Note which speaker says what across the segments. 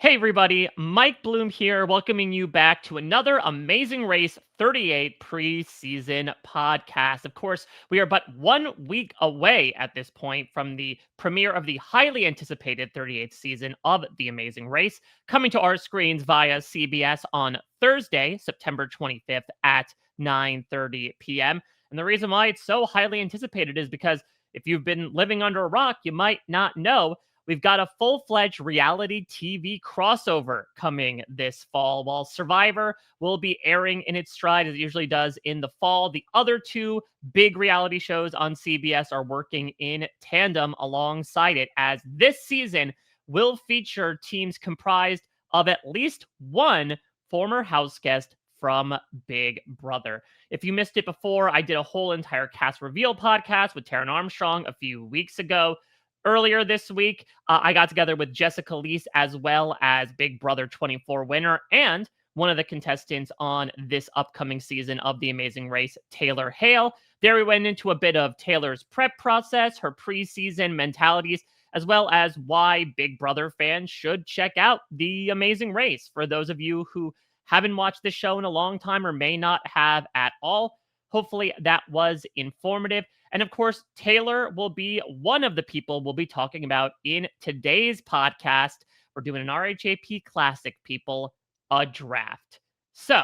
Speaker 1: Hey everybody, Mike Bloom here, welcoming you back to another Amazing Race 38 preseason podcast. Of course, we are but 1 week away at this point from the premiere of the highly anticipated 38th season of The Amazing Race, coming to our screens via CBS on Thursday, September 25th at 9:30 p.m. And the reason why it's so highly anticipated is because if you've been living under a rock, you might not know we've got a full-fledged reality TV crossover coming this fall. While Survivor will be airing in its stride as it usually does in the fall, the other two big reality shows on CBS are working in tandem alongside it, as this season will feature teams comprised of at least one former house guest from Big Brother. If you missed it before, I did a whole entire cast reveal podcast with Taran Armstrong a few weeks ago. Earlier this week, I got together with Jessica Liese as well as Big Brother 24 winner and one of the contestants on this upcoming season of The Amazing Race, Taylor Hale. There we went into a bit of Taylor's prep process, her preseason mentalities, as well as why Big Brother fans should check out The Amazing Race. For those of you who haven't watched the show in a long time or may not have at all, hopefully that was informative. And of course, Taylor will be one of the people we'll be talking about in today's podcast. We're doing an RHAP classic, people, a draft. So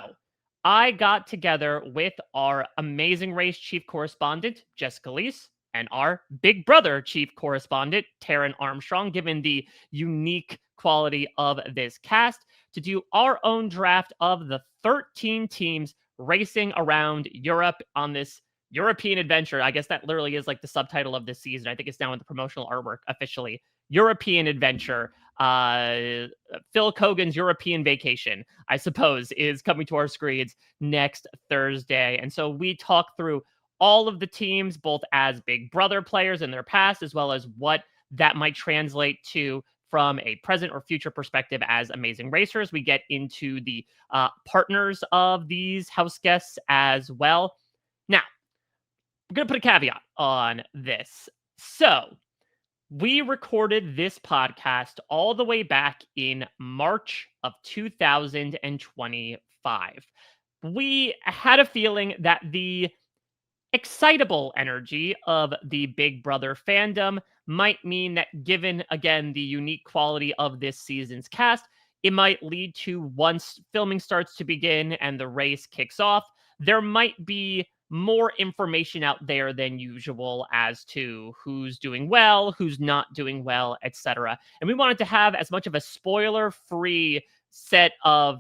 Speaker 1: I got together with our Amazing Race chief correspondent, Jessica Liese, and our Big Brother chief correspondent, Taran Armstrong, given the unique quality of this cast, to do our own draft of the 13 teams racing around Europe on this European adventure. I guess that literally is like the subtitle of this season. I think it's now in the promotional artwork officially. European adventure. Phil Kogan's European vacation, I suppose, is coming to our screens next Thursday. And so we talk through all of the teams, both as Big Brother players in their past, as well as what that might translate to from a present or future perspective as Amazing Racers. We get into the partners of these house guests as well. Now, I'm going to put a caveat on this. So, we recorded this podcast all the way back in March of 2025. We had a feeling that the excitable energy of the Big Brother fandom might mean that, given, again, the unique quality of this season's cast, it might lead to, once filming starts to begin and the race kicks off, there might be more information out there than usual as to who's doing well, who's not doing well, etc. And we wanted to have as much of a spoiler-free set of,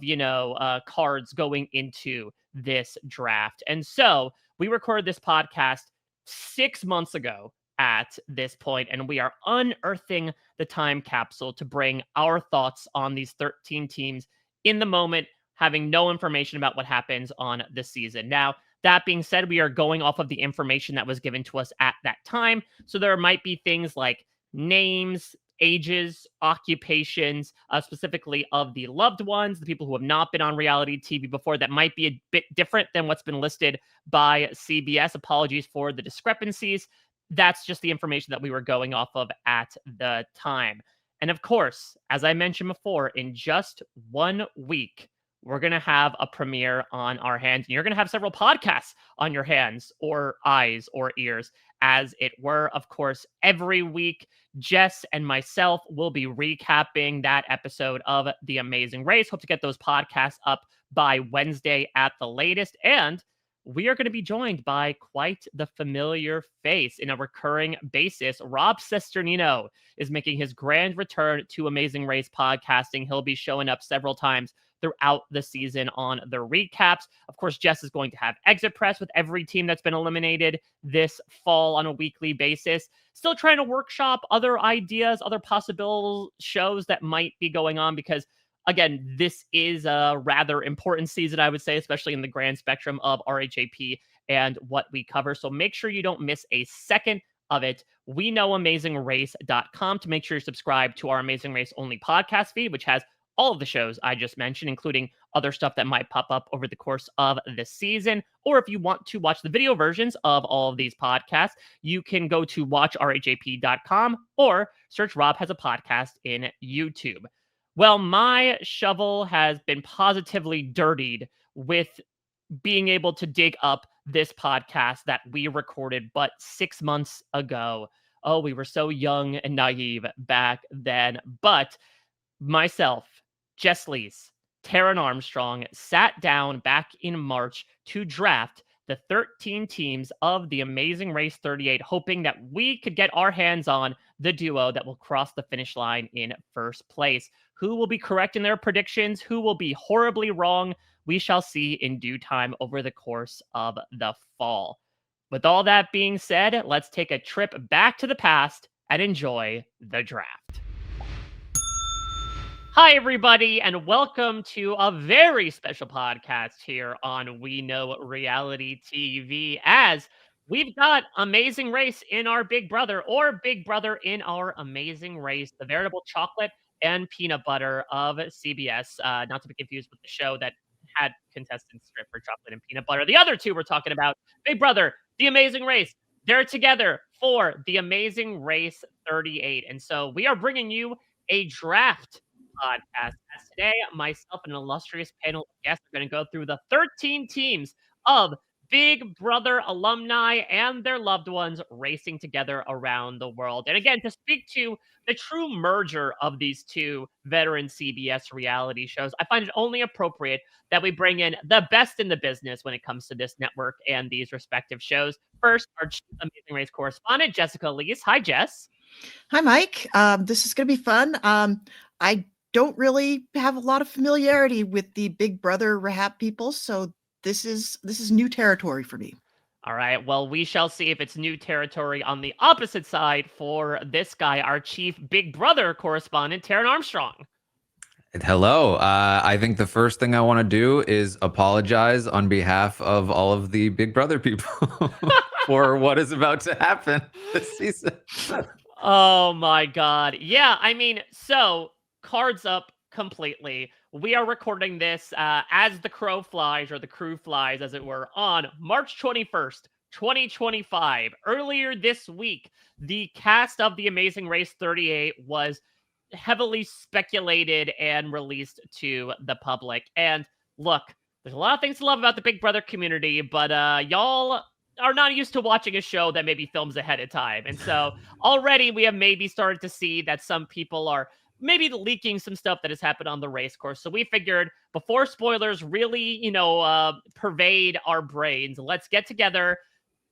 Speaker 1: cards going into this draft. And so we recorded this podcast 6 months ago at this point, and we are unearthing the time capsule to bring our thoughts on these 13 teams in the moment, having no information about what happens on the season. Now, that being said, we are going off of the information that was given to us at that time. So there might be things like names, ages, occupations, specifically of the loved ones, the people who have not been on reality TV before, that might be a bit different than what's been listed by CBS. Apologies for the discrepancies. That's just the information that we were going off of at the time. And of course, as I mentioned before, in just 1 week, we're going to have a premiere on our hands, and you're going to have several podcasts on your hands or eyes or ears, as it were. Of course, every week, Jess and myself will be recapping that episode of The Amazing Race. Hope to get those podcasts up by Wednesday at the latest. And we are going to be joined by quite the familiar face in a recurring basis. Rob Cesternino is making his grand return to Amazing Race podcasting. He'll be showing up several times throughout the season on the recaps. Of course, Jess is going to have exit press with every team that's been eliminated this fall on a weekly basis. Still trying to workshop other ideas, other possible shows that might be going on, because again, this is a rather important season, I would say, especially in the grand spectrum of RHAP and what we cover. So make sure you don't miss a second of it. We know AmazingRace.com to make sure you're subscribed to our Amazing Race only podcast feed, which has all of the shows I just mentioned, including other stuff that might pop up over the course of the season. Or if you want to watch the video versions of all of these podcasts, you can go to watchrhap.com or search Rob Has a Podcast in YouTube. Well, my shovel has been positively dirtied with being able to dig up this podcast that we recorded but 6 months ago. Oh, we were so young and naive back then. But myself, Jess Leese, Taran Armstrong sat down back in March to draft the 13 teams of the Amazing Race 38, hoping that we could get our hands on the duo that will cross the finish line in first place. Who will be correct in their predictions? Who will be horribly wrong? We shall see in due time over the course of the fall. With all that being said, let's take a trip back to the past and enjoy the draft. Hi, everybody, and welcome to a very special podcast here on We Know Reality TV. As we've got Amazing Race in our Big Brother, or Big Brother in our Amazing Race, the veritable chocolate and peanut butter of CBS. Not to be confused with the show that had contestants strip for chocolate and peanut butter. The other two we're talking about, Big Brother, The Amazing Race. They're together for The Amazing Race 38. And so we are bringing you a draft podcast. As today, myself and an illustrious panel of guests are going to go through the 13 teams of Big Brother alumni and their loved ones racing together around the world. And again, to speak to the true merger of these two veteran CBS reality shows, I find it only appropriate that we bring in the best in the business when it comes to this network and these respective shows. First, our Amazing Race correspondent, Jessica Leese. Hi, Jess.
Speaker 2: Hi, Mike. This is going to be fun. I don't really have a lot of familiarity with the Big Brother RHAP people, so this is new territory for me.
Speaker 1: All right. Well, we shall see if it's new territory on the opposite side for this guy, our chief Big Brother correspondent, Taran Armstrong.
Speaker 3: Hello. I think the first thing I want to do is apologize on behalf of all of the Big Brother people for what is about to happen this season.
Speaker 1: Oh my God. Yeah. I mean, so cards up completely. We are recording this as the crow flies, or the crew flies, as it were, on March 21st, 2025. Earlier this week, the cast of The Amazing Race 38 was heavily speculated and released to the public. And look, there's a lot of things to love about the Big Brother community, but y'all are not used to watching a show that maybe films ahead of time. And so already we have maybe started to see that some people are maybe leaking some stuff that has happened on the race course. So we figured before spoilers really, pervade our brains, let's get together,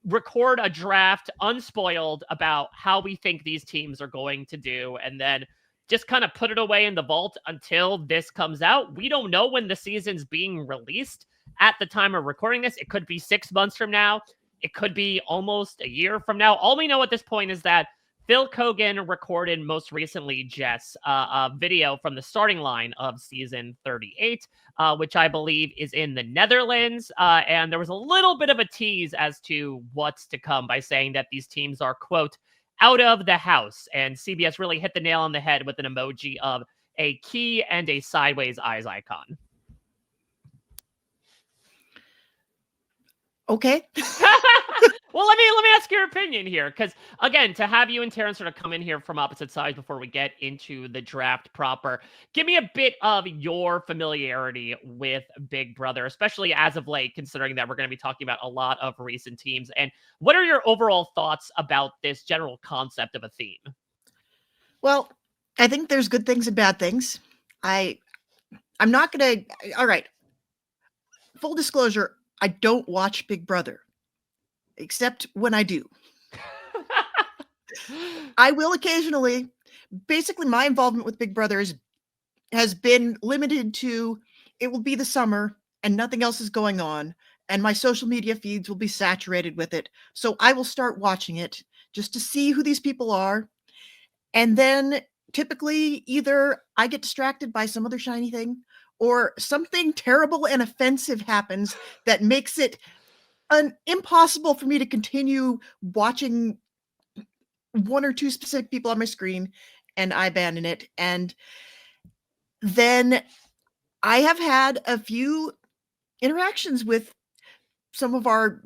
Speaker 1: record a draft unspoiled about how we think these teams are going to do, and then just kind of put it away in the vault until this comes out. We don't know when the season's being released at the time of recording this. It could be 6 months from now. It could be almost a year from now. All we know at this point is that Phil Kogan recorded most recently, Jess, a video from the starting line of season 38, which I believe is in the Netherlands. And there was a little bit of a tease as to what's to come by saying that these teams are, quote, out of the house. And CBS really hit the nail on the head with an emoji of a key and a sideways eyes icon.
Speaker 2: Okay.
Speaker 1: Well, let me ask your opinion here, because again, to have you and Terrence sort of come in here from opposite sides before we get into the draft proper, give me a bit of your familiarity with Big Brother, especially as of late, considering that we're going to be talking about a lot of recent teams. And what are your overall thoughts about this general concept of a theme?
Speaker 2: Well, I think there's good things and bad things. I'm not going to. All right. Full disclosure, I don't watch Big Brother, except when I do. I will occasionally. Basically, my involvement with Big Brother has been limited to it will be the summer and nothing else is going on, and my social media feeds will be saturated with it. So I will start watching it just to see who these people are. And then typically either I get distracted by some other shiny thing, or something terrible and offensive happens that makes it impossible for me to continue watching one or two specific people on my screen, and I abandon it. And then I have had a few interactions with some of our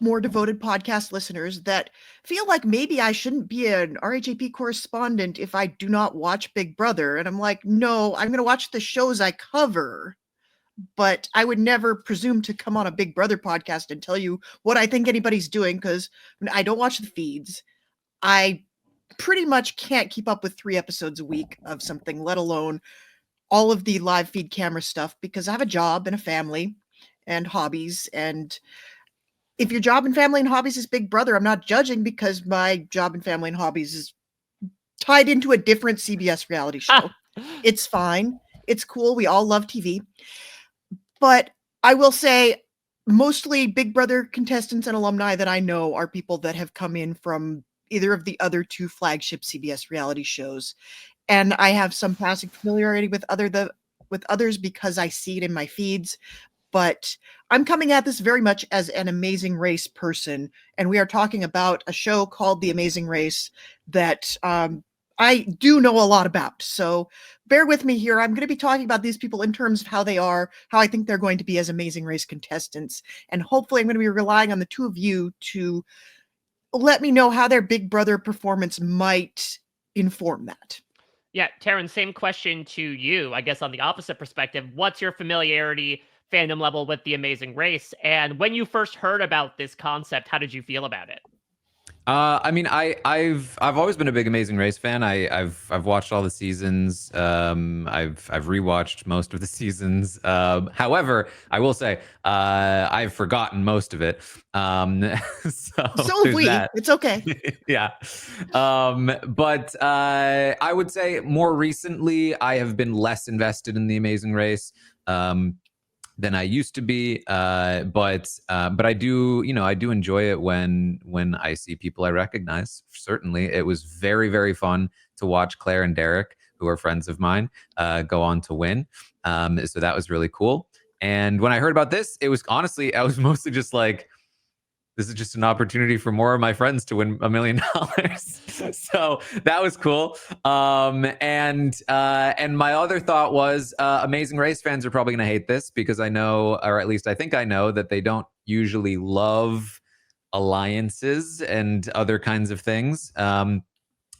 Speaker 2: more devoted podcast listeners that feel like maybe I shouldn't be an RHAP correspondent if I do not watch Big Brother. And I'm like, no, I'm going to watch the shows I cover. But I would never presume to come on a Big Brother podcast and tell you what I think anybody's doing, because I don't watch the feeds. I pretty much can't keep up with 3 episodes a week of something, let alone all of the live feed camera stuff, because I have a job and a family and hobbies. And if your job and family and hobbies is Big Brother, I'm not judging, because my job and family and hobbies is tied into a different CBS reality show. It's fine. It's cool. We all love TV. But I will say mostly Big Brother contestants and alumni that I know are people that have come in from either of the other 2 flagship CBS reality shows. And I have some passing familiarity with others because I see it in my feeds. But I'm coming at this very much as an Amazing Race person, and we are talking about a show called The Amazing Race that I do know a lot about. So bear with me here. I'm going to be talking about these people in terms of how they are, how I think they're going to be as Amazing Race contestants, and hopefully I'm going to be relying on the 2 of you to let me know how their Big Brother performance might inform that.
Speaker 1: Yeah, Taran, same question to you, I guess on the opposite perspective. What's your familiarity, fandom level with The Amazing Race? And when you first heard about this concept, how did you feel about it?
Speaker 3: I mean, I've always been a big Amazing Race fan. I've watched all the seasons. I've rewatched most of the seasons. However, I will say I've forgotten most of it. So
Speaker 2: have we.
Speaker 3: that.
Speaker 2: It's okay.
Speaker 3: Yeah. But I would say more recently, I have been less invested in the Amazing Race. Than I used to be, but I do, I do enjoy it when I see people I recognize. Certainly, it was very, very fun to watch Claire and Derek, who are friends of mine, go on to win. So that was really cool. And when I heard about this, it was honestly, I was mostly just like, this is just an opportunity for more of my friends to win $1 million. So that was cool. And my other thought was Amazing Race fans are probably going to hate this, because I know, or at least I think I know, that they don't usually love alliances and other kinds of things.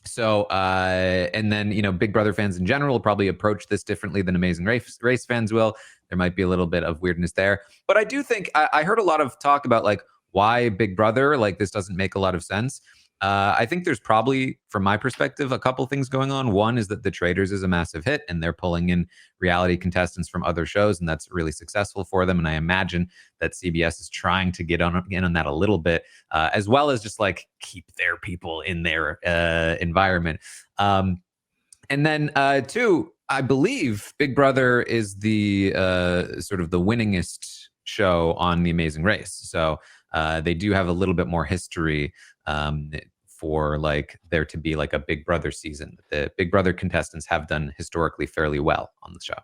Speaker 3: So, and then, Big Brother fans in general will probably approach this differently than Amazing Race fans will. There might be a little bit of weirdness there. But I do think I heard a lot of talk about like, why Big Brother? Like, this doesn't make a lot of sense. I think there's probably, from my perspective, a couple things going on. One is that The Traitors is a massive hit, and they're pulling in reality contestants from other shows, and that's really successful for them. And I imagine that CBS is trying to get in on that a little bit, as well as just like keep their people in their environment. And then 2, I believe Big Brother is the sort of the winningest show on The Amazing Race. So they do have a little bit more history for like there to be like a Big Brother season. The Big Brother contestants have done historically fairly well on the show.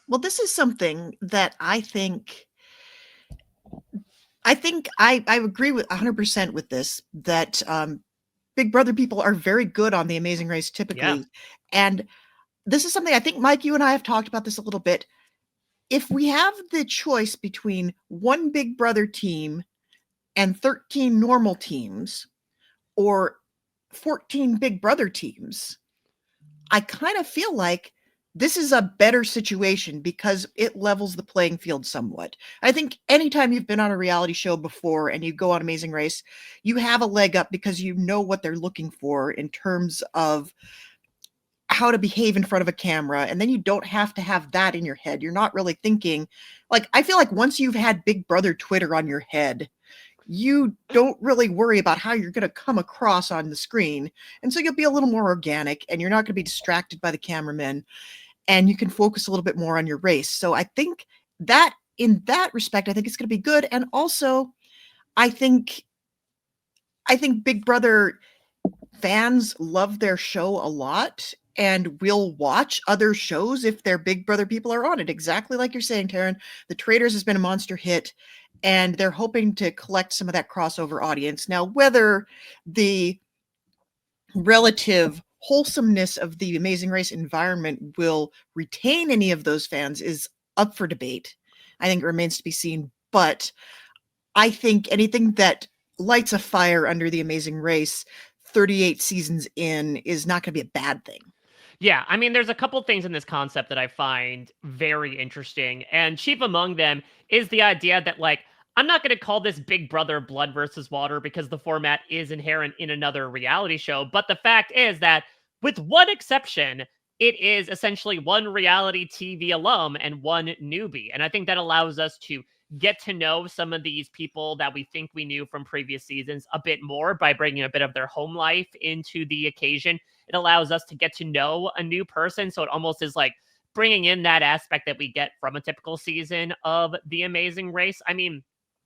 Speaker 2: Well, this is something that I think I agree with 100% with this, that Big Brother people are very good on The Amazing Race typically.
Speaker 1: Yeah.
Speaker 2: And this is something I think, Mike, you and I have talked about this a little bit. If we have the choice between one Big Brother team and 13 normal teams, or 14 Big Brother teams, I kind of feel like this is a better situation because it levels the playing field somewhat. I think anytime you've been on a reality show before and you go on Amazing Race, you have a leg up because you know what they're looking for in terms of how to behave in front of a camera. And then you don't have to have that in your head. You're not really thinking, like, I feel like once you've had Big Brother Twitter on your head, you don't really worry about how you're going to come across on the screen. And so you'll be a little more organic, and you're not going to be distracted by the cameramen, and you can focus a little bit more on your race. So I think that in that respect, I think it's going to be good. And also I think Big Brother fans love their show a lot and will watch other shows if their Big Brother people are on it. Exactly like you're saying, Taran. The Traitors has been a monster hit, and they're hoping to collect some of that crossover audience. Now, whether the relative wholesomeness of the Amazing Race environment will retain any of those fans is up for debate. I think it remains to be seen. But I think anything that lights a fire under The Amazing Race 38 seasons in is not going to be a bad thing.
Speaker 1: Yeah, I mean, there's a couple things in this concept that I find very interesting, and chief among them is the idea that, like, I'm not going to call this Big Brother Blood versus Water because the format is inherent in another reality show, but the fact is that, with one exception, it is essentially one reality TV alum and one newbie, and I think that allows us to get to know some of these people that we think we knew from previous seasons a bit more by bringing a bit of their home life into the occasion. It allows us to get to know a new person. So it almost is like bringing in that aspect that we get from a typical season of The Amazing Race. I mean,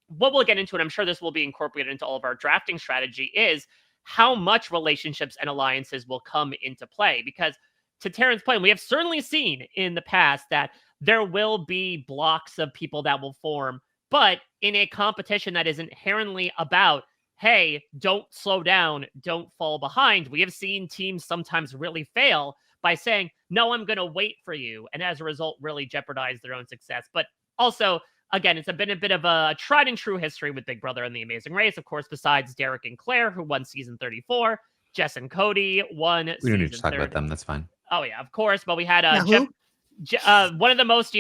Speaker 1: what we'll get into, and I'm sure this will be incorporated into all of our drafting strategy, is how much relationships and alliances will come into play. Because to Taran's point, we have certainly seen in the past that there will be blocks of people that will form, but in a competition that is inherently about, hey, don't slow down, don't fall behind, we have seen teams sometimes really fail by saying, no, I'm going to wait for you. And as a result, really jeopardize their own success. But also, again, it's been a bit of a tried and true history with Big Brother and The Amazing Race. Of course, besides Derek and Claire, who won season 34, Jess and Cody won
Speaker 3: We don't need
Speaker 1: season
Speaker 3: to talk
Speaker 1: 30.
Speaker 3: about them. That's fine.
Speaker 1: Oh, yeah, of course. But we had
Speaker 2: Now,
Speaker 1: one of the most,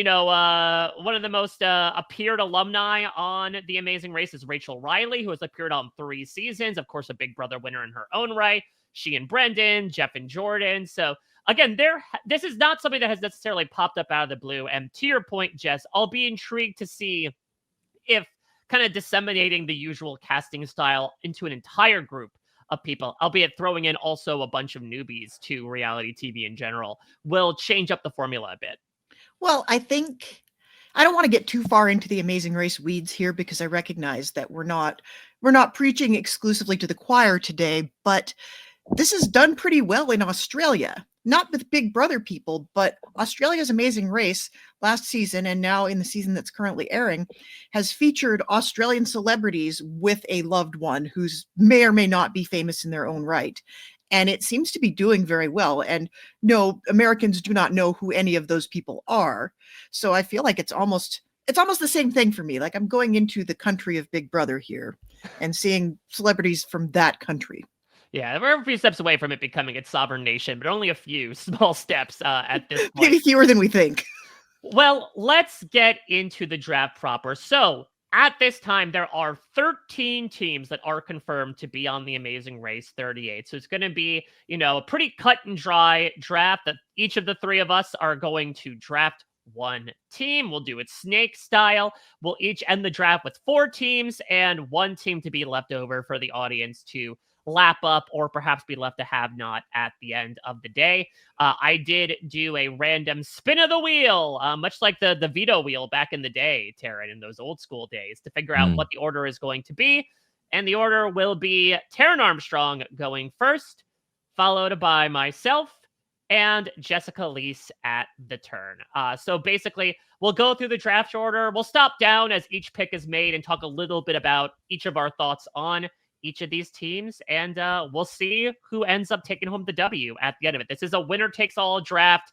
Speaker 1: appeared alumni on The Amazing Race is Rachel Riley, who has appeared on 3 seasons. Of course, a Big Brother winner in her own right. She and Brendan, Jeff and Jordan. So again, this is not something that has necessarily popped up out of the blue. And to your point, Jess, I'll be intrigued to see if kind of disseminating the usual casting style into an entire group of people, albeit throwing in also a bunch of newbies to reality TV in general, will change up the formula a bit.
Speaker 2: Well, I think I don't want to get too far into The Amazing Race weeds here because I recognize that we're not preaching exclusively to the choir today, but this is done pretty well in Australia. Not with Big Brother people, but Australia's Amazing Race last season and now in the season that's currently airing has featured Australian celebrities with a loved one who's may or may not be famous in their own right. And it seems to be doing very well. And no, Americans do not know who any of those people are. So I feel like it's almost the same thing for me. Like I'm going into the country of Big Brother here and seeing celebrities from that country.
Speaker 1: Yeah, we're a few steps away from it becoming its sovereign nation, but only a few small steps at this point.
Speaker 2: Maybe fewer than we think.
Speaker 1: Well, let's get into the draft proper. So at this time, there are 13 teams that are confirmed to be on The Amazing Race 38. So it's going to be, a pretty cut and dry draft that each of the 3 of us are going to draft one team. We'll do it snake style. We'll each end the draft with 4 teams and 1 team to be left over for the audience to lap up or perhaps be left to have not at the end of the day. I did do a random spin of the wheel, much like the veto wheel back in the day, Taran, in those old school days, to figure out what the order is going to be. And the order will be Taran Armstrong going first, followed by myself and Jessica Liese at the turn. So basically, we'll go through the draft order. We'll stop down as each pick is made and talk a little bit about each of our thoughts on each of these teams, and we'll see who ends up taking home the W at the end of it. This is a winner-takes-all draft.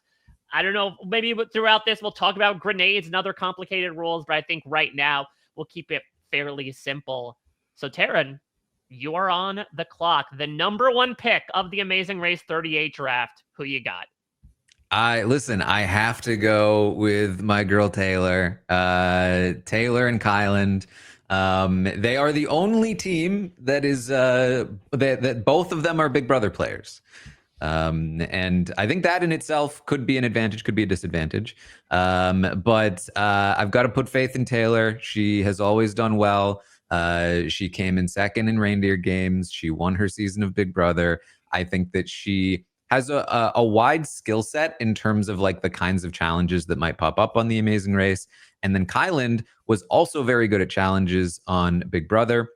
Speaker 1: I don't know, maybe throughout this we'll talk about grenades and other complicated rules, but I think right now we'll keep it fairly simple. So, Taran, you are on the clock. The number 1 pick of the Amazing Race 38 draft. Who you got?
Speaker 3: Listen, I have to go with my girl Taylor. Taylor and Kyland. They are the only team that is that both of them are Big Brother players. And I think that in itself could be an advantage, could be a disadvantage. But I've got to put faith in Taylor. She has always done well. She came in second in Reindeer Games. She won her season of Big Brother. I think that she has a wide skill set in terms of like the kinds of challenges that might pop up on The Amazing Race. And then Kyland was also very good at challenges on Big Brother.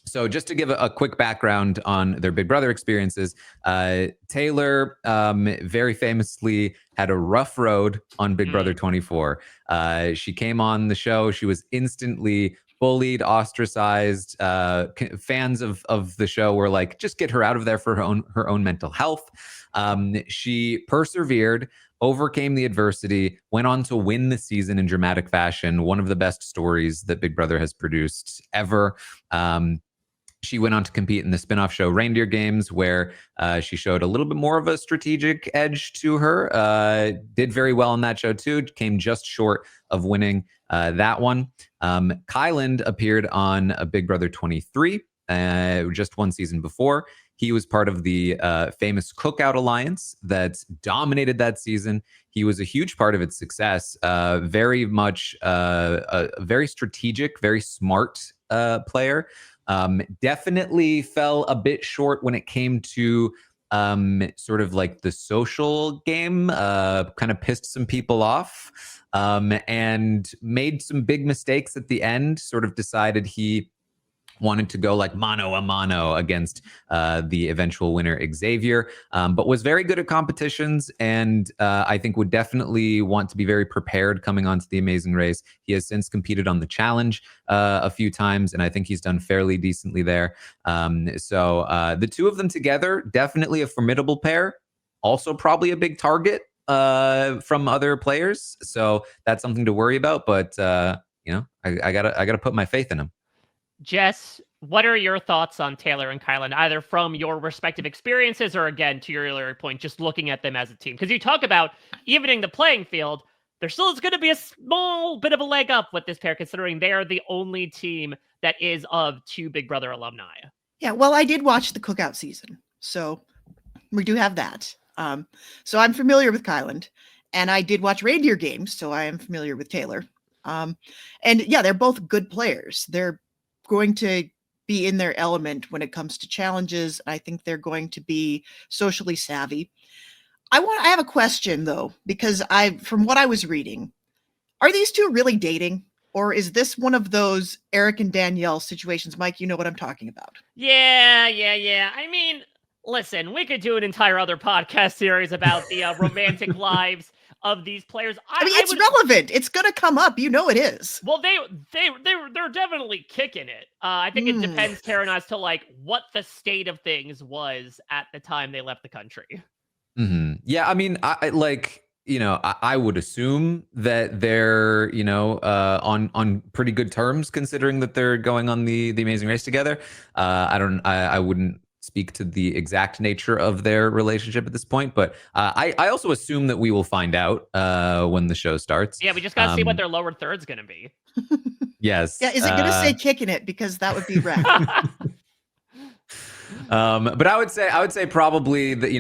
Speaker 3: So just to give a quick background on their Big Brother experiences, Taylor very famously had a rough road on Big Brother 24. She came on the show. She was instantly bullied, ostracized. Fans of the show were like, just get her out of there for her own mental health. She persevered, overcame the adversity, went on to win the season in dramatic fashion. One of the best stories that Big Brother has produced ever. she went on to compete in the spin-off show Reindeer Games, where she showed a little bit more of a strategic edge to her. Did very well on that show too. Came just short of winning that one. Kyland appeared on Big Brother 23 just one season before. He was part of the famous Cookout Alliance that dominated that season. He was a huge part of its success. Very much a very strategic, very smart player. Definitely fell a bit short when it came to sort of like the social game. Kind of pissed some people off and made some big mistakes at the end. Sort of decided he wanted to go like mano a mano against the eventual winner Xavier, but was very good at competitions, and I think would definitely want to be very prepared coming onto the Amazing Race. He has since competed on the Challenge a few times, and I think he's done fairly decently there. So the two of them together, definitely a formidable pair. Also probably a big target from other players, so that's something to worry about. But I gotta put my faith in him.
Speaker 1: Jess, what are your thoughts on Taylor and Kyland, either from your respective experiences or, again, to your earlier point, just looking at them as a team? Because you talk about evening the playing field, there still is going to be a small bit of a leg up with this pair, considering they are the only team that is of two Big Brother alumni.
Speaker 2: Yeah, well, I did watch the Cookout season, so we do have that. So I'm familiar with Kyland, and I did watch Reindeer Games, so I am familiar with Taylor. And yeah, they're both good players. They're going to be in their element when it comes to challenges. I think they're going to be socially savvy. I have a question though, because from what I was reading, are these two really dating, or is this one of those Eric and Danielle situations? Mike, you know what I'm talking about.
Speaker 1: Yeah. I mean, listen, we could do an entire other podcast series about the romantic lives of these players.
Speaker 2: I mean, it's relevant. It's going to come up. You know it is.
Speaker 1: Well, they're definitely kicking it. I think it depends, Taran, as to like what the state of things was at the time they left the country.
Speaker 3: Mm-hmm. Yeah, I mean, I would assume that they're on pretty good terms, considering that they're going on the Amazing Race together. I wouldn't speak to the exact nature of their relationship at this point, but I also assume that we will find out when the show starts.
Speaker 1: Yeah, we just gotta see what their lower third's gonna be.
Speaker 3: Yes.
Speaker 2: Yeah, is it gonna say kicking it? Because that would be rad.
Speaker 3: But I would say probably that,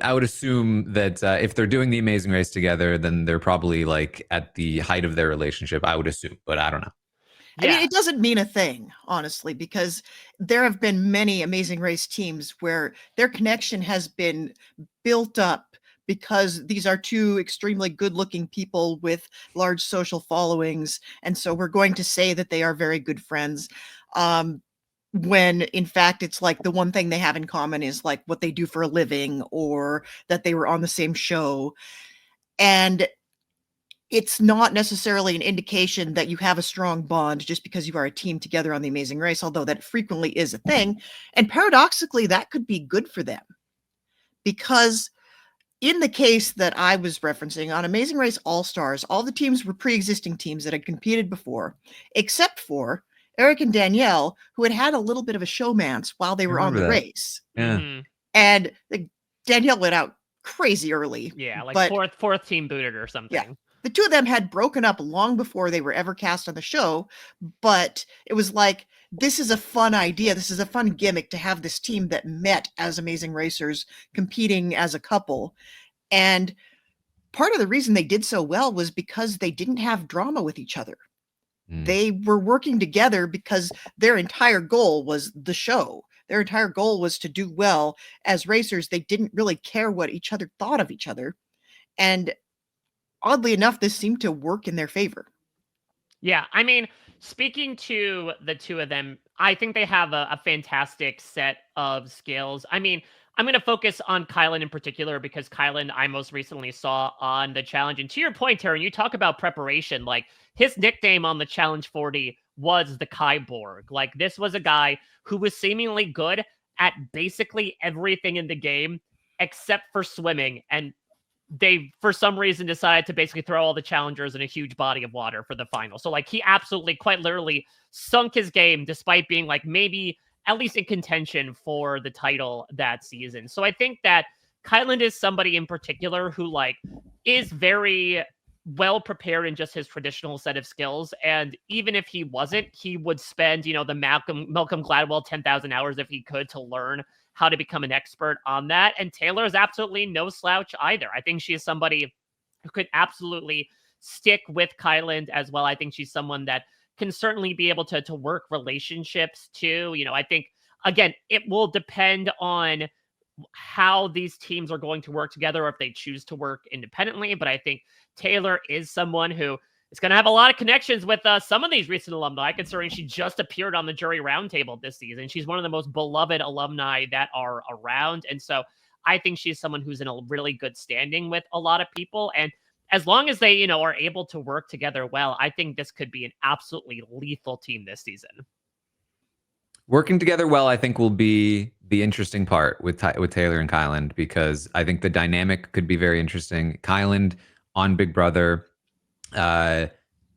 Speaker 3: I would assume that if they're doing the Amazing Race together, then they're probably like at the height of their relationship, I would assume, but I don't know.
Speaker 2: Yeah. I mean, it doesn't mean a thing, honestly, because there have been many Amazing Race teams where their connection has been built up because these are two extremely good-looking people with large social followings. And so we're going to say that they are very good friends. When in fact, it's like the one thing they have in common is like what they do for a living, or that they were on the same show. And it's not necessarily an indication that you have a strong bond just because you are a team together on the Amazing Race, although that frequently is a thing. And paradoxically, that could be good for them, because in the case that I was referencing on Amazing Race All-Stars, all the teams were pre-existing teams that had competed before, except for Eric and Danielle, who had a little bit of a showmance while they were on the race.
Speaker 3: Yeah.
Speaker 1: Mm-hmm.
Speaker 2: And Danielle went out crazy early.
Speaker 1: Yeah, like fourth team booted or something.
Speaker 2: Yeah. The two of them had broken up long before they were ever cast on the show, but it was like, this is a fun idea. This is a fun gimmick to have this team that met as Amazing Racers competing as a couple. And part of the reason they did so well was because they didn't have drama with each other. They were working together because their entire goal was the show. Their entire goal was to do well as racers. They didn't really care what each other thought of each other. And oddly enough, this seemed to work in their favor.
Speaker 1: Yeah, I mean, speaking to the two of them, I think they have a fantastic set of skills. I mean, I'm going to focus on Kyland in particular because Kyland I most recently saw on the challenge. And to your point, Taran, you talk about preparation. Like, his nickname on the Challenge 40 was the Kyborg. Like, this was a guy who was seemingly good at basically everything in the game except for swimming. And they, for some reason, decided to basically throw all the challengers in a huge body of water for the final. So, like, he absolutely, quite literally sunk his game despite being, like, maybe at least in contention for the title that season. So I think that Kyland is somebody in particular who like is very well prepared in just his traditional set of skills. And even if he wasn't, he would spend, the Malcolm Gladwell 10,000 hours if he could to learn how to become an expert on that. And Taylor is absolutely no slouch either. I think she is somebody who could absolutely stick with Kyland as well. I think she's someone that can certainly be able to work relationships too. I think, again, it will depend on how these teams are going to work together or if they choose to work independently. But I think Taylor is someone who is going to have a lot of connections with some of these recent alumni, considering she just appeared on the jury roundtable this season. She's one of the most beloved alumni that are around. And so I think she's someone who's in a really good standing with a lot of people. And as long as they, are able to work together well, I think this could be an absolutely lethal team this season.
Speaker 3: Working together well, I think, will be the interesting part with Taylor and Kyland, because I think the dynamic could be very interesting. Kyland on Big Brother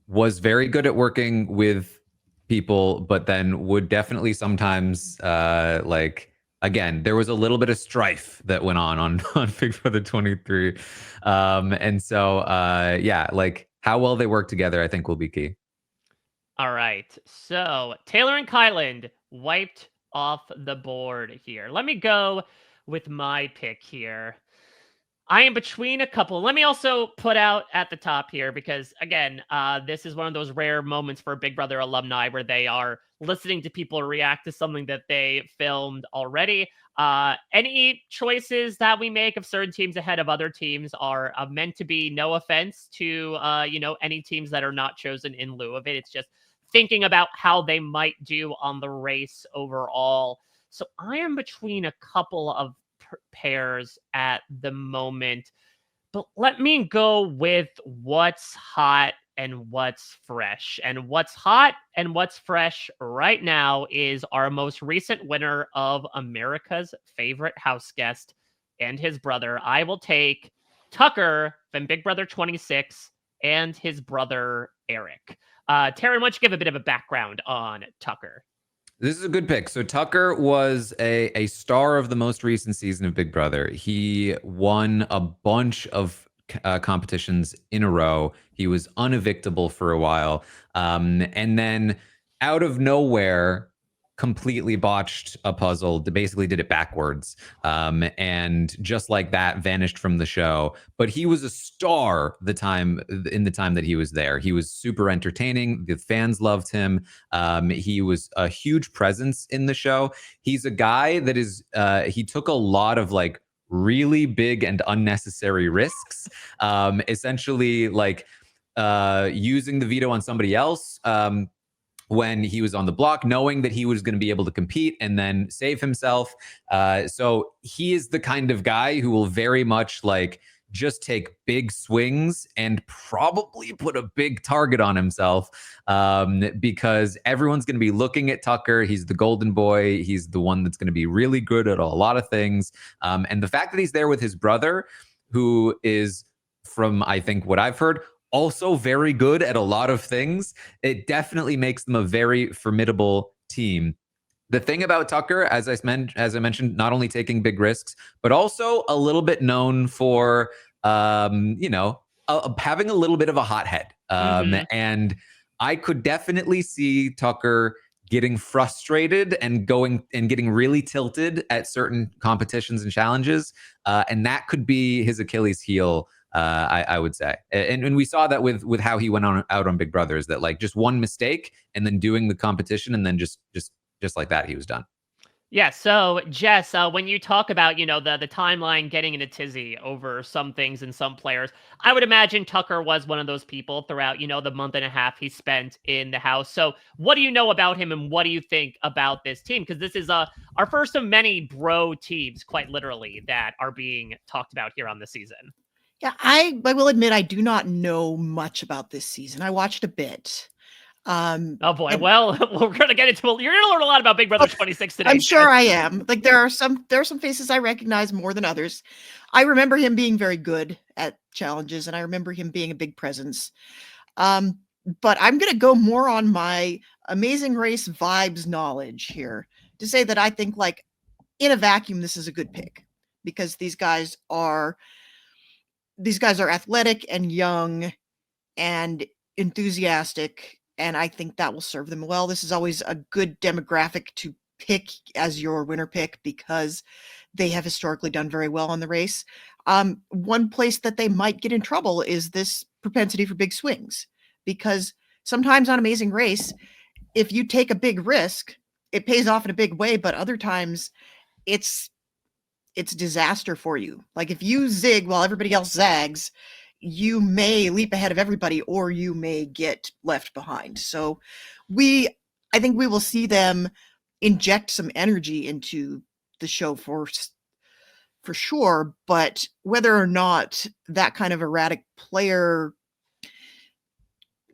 Speaker 3: was very good at working with people, but then would definitely sometimes again, there was a little bit of strife that went on Big Brother 23. And so, how well they work together, I think, will be key.
Speaker 1: All right. So Taylor and Kyland wiped off the board here. Let me go with my pick here. I am between a couple. Let me also put out at the top here, because again, this is one of those rare moments for Big Brother alumni where they are listening to people react to something that they filmed already. Any choices that we make of certain teams ahead of other teams are meant to be no offense to, any teams that are not chosen in lieu of it. It's just thinking about how they might do on the race overall. So I am between a couple of pairs at the moment, but let me go with what's hot and what's fresh. And what's hot and what's fresh right now is our most recent winner of America's Favorite House Guest and his brother. I will take Tucker from Big Brother 26 and his brother Eric. Taran, why don't you give a bit of a background on Tucker?
Speaker 3: This is a good pick. So Tucker was a star of the most recent season of Big Brother. He won a bunch of competitions in a row. He was unevictable for a while. And then out of nowhere, completely botched a puzzle, basically did it backwards. And just like that, vanished from the show. But he was a star in the time that he was there. He was super entertaining. The fans loved him. He was a huge presence in the show. He's a guy that is, he took a lot of like really big and unnecessary risks, essentially using the veto on somebody else, when he was on the block, knowing that he was going to be able to compete and then save himself. So he is the kind of guy who will very much just take big swings and probably put a big target on himself, because everyone's going to be looking at Tucker. He's the golden boy. He's the one that's going to be really good at a lot of things. And the fact that he's there with his brother, who is, from I think what I've heard, also very good at a lot of things, it definitely makes them a very formidable team. The thing about Tucker, as I mentioned, not only taking big risks, but also a little bit known for, having a little bit of a hothead. And I could definitely see Tucker getting frustrated and getting really tilted at certain competitions and challenges. And that could be his Achilles heel, I would say. And we saw that with how he went out on Big Brothers, that just one mistake and then doing the competition and then just like that, he was done. Yeah.
Speaker 1: So Jess, when you talk about, the timeline getting in a tizzy over some things and some players, I would imagine Tucker was one of those people throughout, the month and a half he spent in the house. So what do you know about him and what do you think about this team? Because this is our first of many bro teams, quite literally, that are being talked about here on the season.
Speaker 2: Yeah, I will admit I do not know much about this season. I watched a bit.
Speaker 1: Oh boy. Well, we're going to get into you're going to learn a lot about Big Brother 26 today.
Speaker 2: I'm sure I am. There are some faces I recognize more than others. I remember him being very good at challenges, and I remember him being a big presence. But I'm going to go more on my Amazing Race vibes knowledge here, to say that I think, like, in a vacuum, this is a good pick because these guys are athletic and young and enthusiastic, and I think that will serve them well. This is always a good demographic to pick as your winner pick because they have historically done very well on the race. One place that they might get in trouble is this propensity for big swings, because sometimes on Amazing Race, if you take a big risk, it pays off in a big way, but other times it's disaster for you. Like if you zig while everybody else zags, you may leap ahead of everybody or you may get left behind. So I think we will see them inject some energy into the show for sure, but whether or not that kind of erratic player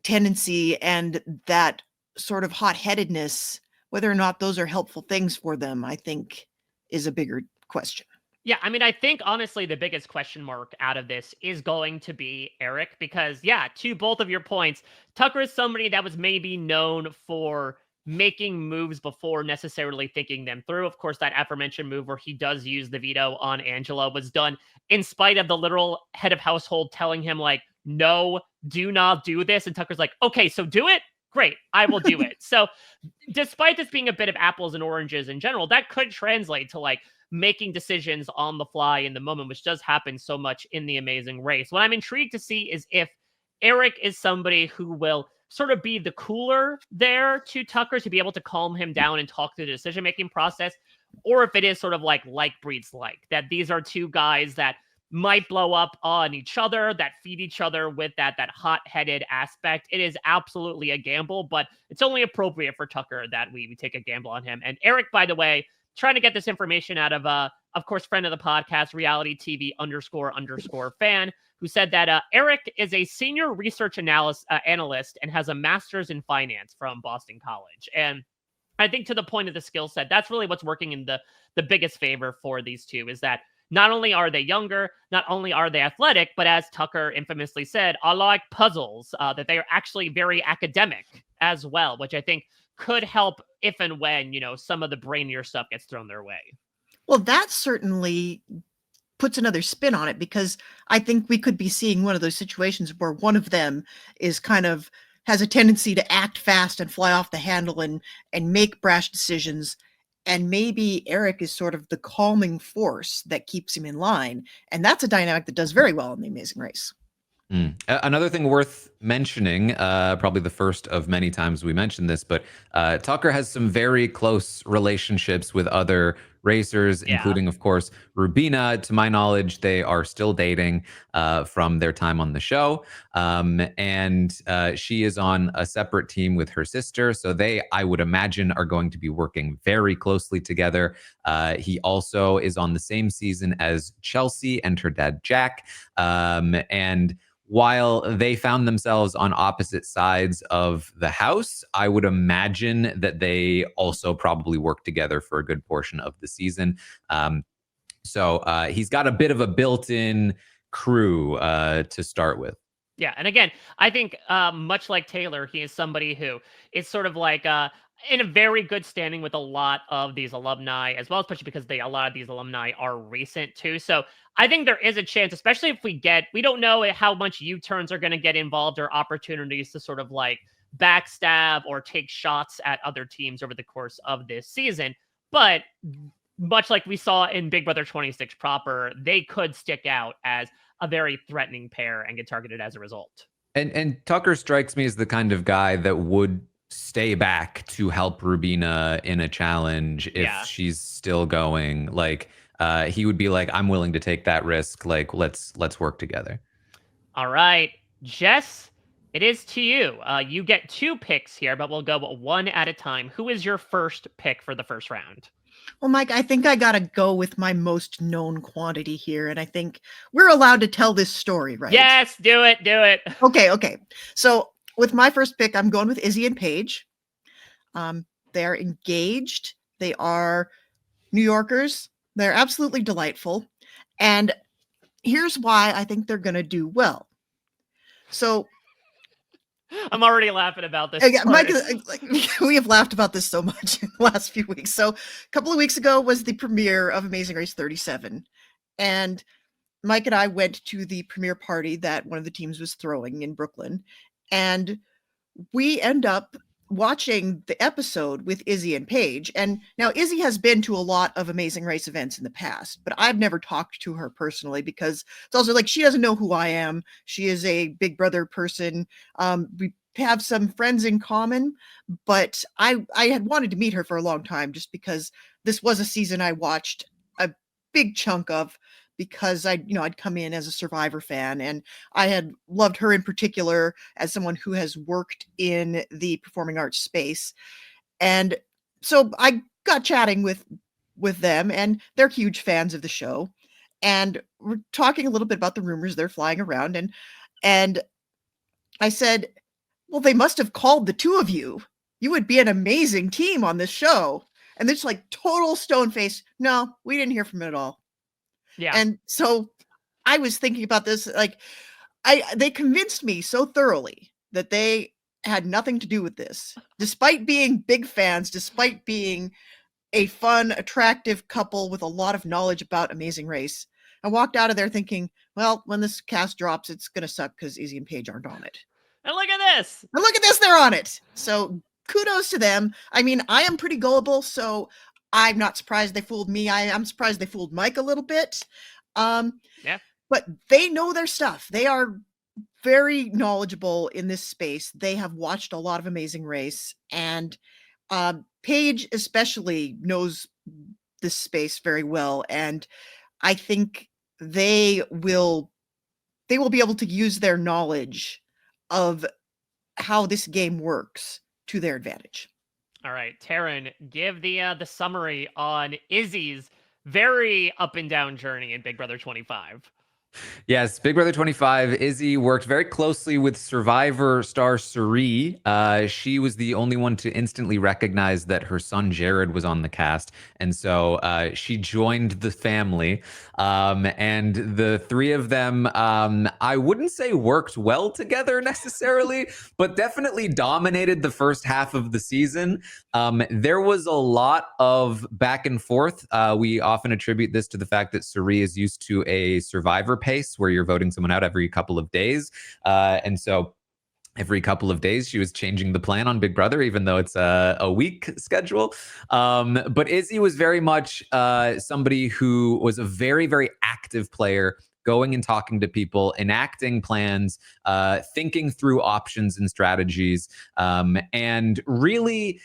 Speaker 2: tendency and that sort of hot-headedness, whether or not those are helpful things for them, I think is a bigger question.
Speaker 1: Yeah, I mean, I think honestly the biggest question mark out of this is going to be Eric because, yeah, to both of your points, Tucker is somebody that was maybe known for making moves before necessarily thinking them through. Of course, that aforementioned move where he does use the veto on Angela was done in spite of the literal head of household telling him, like, no, do not do this. And Tucker's like, okay, so do it. Great, I will do it. So despite this being a bit of apples and oranges in general, that could translate to like making decisions on the fly in the moment, which does happen so much in the Amazing Race. What I'm intrigued to see is if Eric is somebody who will sort of be the cooler there to Tucker to be able to calm him down and talk through the decision-making process, or if it is sort of like breeds like, that these are two guys that might blow up on each other, that feed each other with that hot-headed aspect. It is absolutely a gamble, but it's only appropriate for Tucker that we take a gamble on him. And Eric, by the way, trying to get this information out of course, friend of the podcast, reality TV __ fan, who said that Eric is a senior research analyst and has a master's in finance from Boston College. And I think to the point of the skill set, that's really what's working in the biggest favor for these two, is that not only are they younger, not only are they athletic, but as Tucker infamously said, I like puzzles, that they are actually very academic as well, which I think could help if and when, some of the brainier stuff gets thrown their way.
Speaker 2: Well, that certainly puts another spin on it, because I think we could be seeing one of those situations where one of them is kind of has a tendency to act fast and fly off the handle and make brash decisions. And maybe Eric is sort of the calming force that keeps him in line. And that's a dynamic that does very well in The Amazing Race.
Speaker 3: Another thing worth mentioning, probably the first of many times we mentioned this, but Tucker has some very close relationships with other racers, including, of course, Rubina. To my knowledge, they are still dating from their time on the show. And she is on a separate team with her sister. So they, I would imagine, are going to be working very closely together. He also is on the same season as Chelsea and her dad, Jack. And while they found themselves on opposite sides of the house, I would imagine that they also probably work together for a good portion of the season. So he's got a bit of a built-in crew to start with.
Speaker 1: Yeah, and again, I think much like Taylor, he is somebody who is sort of like in a very good standing with a lot of these alumni as well, especially because a lot of these alumni are recent too. So I think there is a chance, especially if we don't know how much U-turns are going to get involved or opportunities to sort of like backstab or take shots at other teams over the course of this season. But much like we saw in Big Brother 26 proper, they could stick out as a very threatening pair and get targeted as a result.
Speaker 3: And Tucker strikes me as the kind of guy that would stay back to help Rubina in a challenge if she's still going. Like he would be like, I'm willing to take that risk. Like, let's work together. All
Speaker 1: right, Jess, it is to you. You get 2 picks here, but we'll go one at a time. Who is your first pick for the first round?
Speaker 2: Well, Mike, I think I got to go with my most known quantity here. And I think we're allowed to tell this story, right?
Speaker 1: Yes, do it.
Speaker 2: Okay. So with my first pick, I'm going with Izzy and Paige. They're engaged. They are New Yorkers. They're absolutely delightful. And here's why I think they're going to do well. So
Speaker 1: I'm already laughing about this.
Speaker 2: Yeah,
Speaker 1: part.
Speaker 2: Mike, we have laughed about this so much in the last few weeks. So a couple of weeks ago was the premiere of Amazing Race 37. And Mike and I went to the premiere party that one of the teams was throwing in Brooklyn. And we end up watching the episode with Izzy and Paige. And now Izzy has been to a lot of Amazing Race events in the past, but I've never talked to her personally because it's also like she doesn't know who I am. She is a Big Brother person. We have some friends in common, but I had wanted to meet her for a long time just because this was a season I watched a big chunk of because I'd come in as a Survivor fan and I had loved her in particular as someone who has worked in the performing arts space. And so I got chatting with them and they're huge fans of the show. And we're talking a little bit about the rumors they're flying around and I said, well, they must have called the two of you. You would be an amazing team on this show. And they're just like total stone face. No, we didn't hear from it at all.
Speaker 1: Yeah.
Speaker 2: And so I was thinking about this, like they convinced me so thoroughly that they had nothing to do with this, despite being big fans, despite being a fun, attractive couple with a lot of knowledge about Amazing Race. I walked out of there thinking, well, when this cast drops, it's going to suck because Izzy and Paige aren't on it.
Speaker 1: And look at this.
Speaker 2: And look at this, they're on it. So kudos to them. I mean, I am pretty gullible, so I'm not surprised they fooled me. I'm surprised they fooled Mike a little bit.
Speaker 1: Yeah.
Speaker 2: But they know their stuff. They are very knowledgeable in this space. They have watched a lot of Amazing Race, and Paige especially knows this space very well. And I think they will be able to use their knowledge of how this game works to their advantage.
Speaker 1: All right, Taran, give the summary on Izzy's very up and down journey in Big Brother 25.
Speaker 3: Yes, Big Brother 25, Izzy worked very closely with Survivor star Cirie. She was the only one to instantly recognize that her son Jared was on the cast. And so she joined the family. And the three of them, I wouldn't say worked well together necessarily, but definitely dominated the first half of the season. There was a lot of back and forth. We often attribute this to the fact that Cirie is used to a Survivor pace where you're voting someone out every couple of days. And so every couple of days she was changing the plan on Big Brother, even though it's a week schedule. But Izzy was very much somebody who was a very, very active player, going and talking to people, enacting plans, thinking through options and strategies, and really,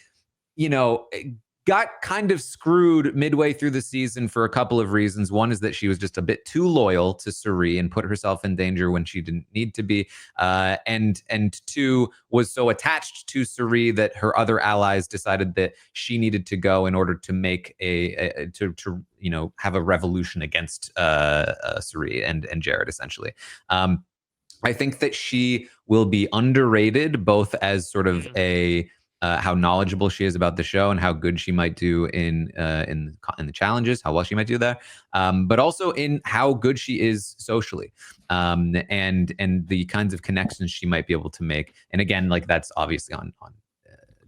Speaker 3: got kind of screwed midway through the season for a couple of reasons. One is that she was just a bit too loyal to Cirie and put herself in danger when she didn't need to be. And two, was so attached to Cirie that her other allies decided that she needed to go in order to make have a revolution against Cirie and Jared, essentially. I think that she will be underrated, both as sort of how knowledgeable she is about the show and how good she might do in the challenges, how well she might do there, but also in how good she is socially, and the kinds of connections she might be able to make. And again, like that's obviously on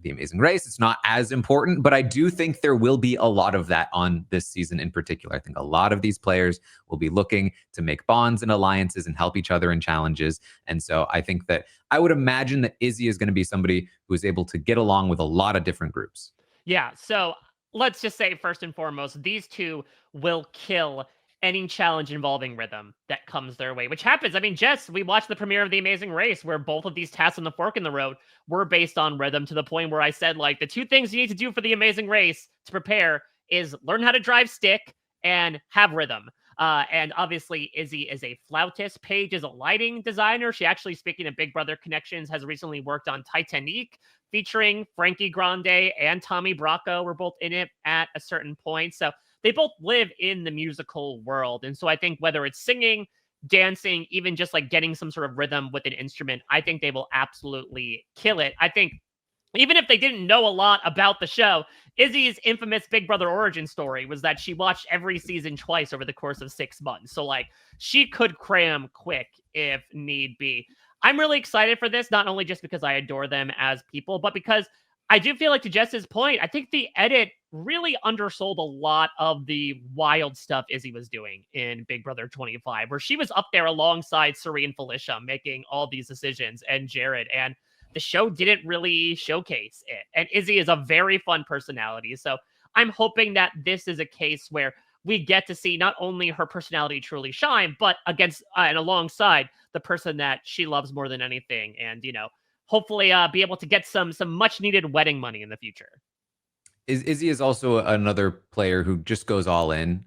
Speaker 3: The Amazing Race. It's not as important, but I do think there will be a lot of that on this season in particular. I think a lot of these players will be looking to make bonds and alliances and help each other in challenges. And so I think that I would imagine that Izzy is going to be somebody who is able to get along with a lot of different groups.
Speaker 1: Yeah, so let's just say first and foremost, these two will kill any challenge involving rhythm that comes their way, which happens. I mean, Jess, we watched the premiere of The Amazing Race where both of these tasks on the fork in the road were based on rhythm, to the point where I said, like, the two things you need to do for The Amazing Race to prepare is learn how to drive stick and have rhythm. And obviously, Izzy is a flautist. Paige is a lighting designer. She actually, speaking of Big Brother connections, has recently worked on Titanic, featuring Frankie Grande and Tommy Bracco were both in it at a certain point. So they both live in the musical world. And so I think whether it's singing, dancing, even just like getting some sort of rhythm with an instrument, I think they will absolutely kill it. I think even if they didn't know a lot about the show, Izzy's infamous Big Brother origin story was that she watched every season twice over the course of 6 months. So like she could cram quick if need be. I'm really excited for this, not only just because I adore them as people, but because I do feel like, to Jess's point, I think the edit really undersold a lot of the wild stuff Izzy was doing in Big Brother 25, where she was up there alongside Suri and Felicia making all these decisions, and Jared, and the show didn't really showcase it. And Izzy is a very fun personality. So I'm hoping that this is a case where we get to see not only her personality truly shine, but against and alongside the person that she loves more than anything. And, hopefully be able to get some much needed wedding money in the future.
Speaker 3: Izzy is also another player who just goes all in.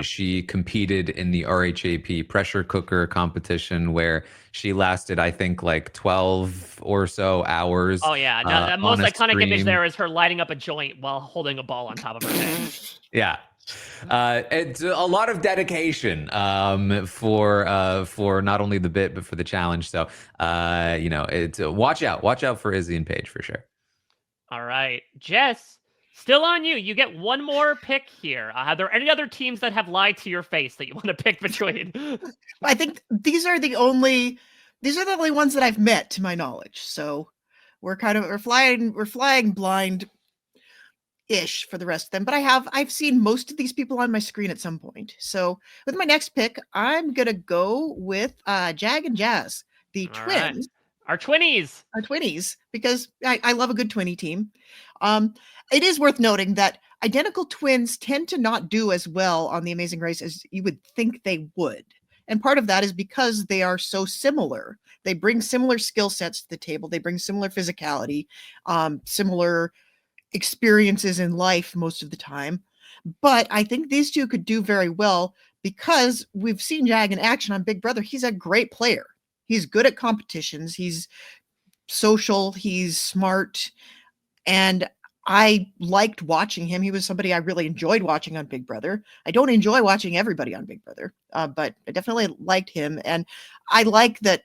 Speaker 3: She competed in the RHAP pressure cooker competition where she lasted, I think, like 12 or so hours.
Speaker 1: Oh, yeah. No, the most iconic
Speaker 3: stream.
Speaker 1: image there is her lighting up a joint while holding a ball on top of her head.
Speaker 3: Yeah. It's a lot of dedication for not only the bit but for the challenge. So it's watch out for Izzy and Paige for sure.
Speaker 1: All right, Jess, still on you. You get one more pick here. Are there any other teams that have lied to your face that you want to pick between?
Speaker 2: I think these are the only ones that I've met to my knowledge. So we're flying blind ish for the rest of them, but I've seen most of these people on my screen at some point. So with my next pick, I'm gonna go with Jag and Jazz, the
Speaker 1: All
Speaker 2: twins.
Speaker 1: Right. Our twinnies, because I love a good twinnie team. It is worth noting that identical twins tend to not do as well on The Amazing Race as you would think they would. And part of that is because they are so similar. They bring similar skill sets to the table. They bring similar physicality, similar experiences in life most of the time. But I think these two could do very well because we've seen Jag in action on Big Brother. He's a great player. He's good at competitions. He's social. He's smart. And I liked watching him. He was somebody I really enjoyed watching on Big Brother. I don't enjoy watching everybody on Big Brother, but I definitely liked him. And I like that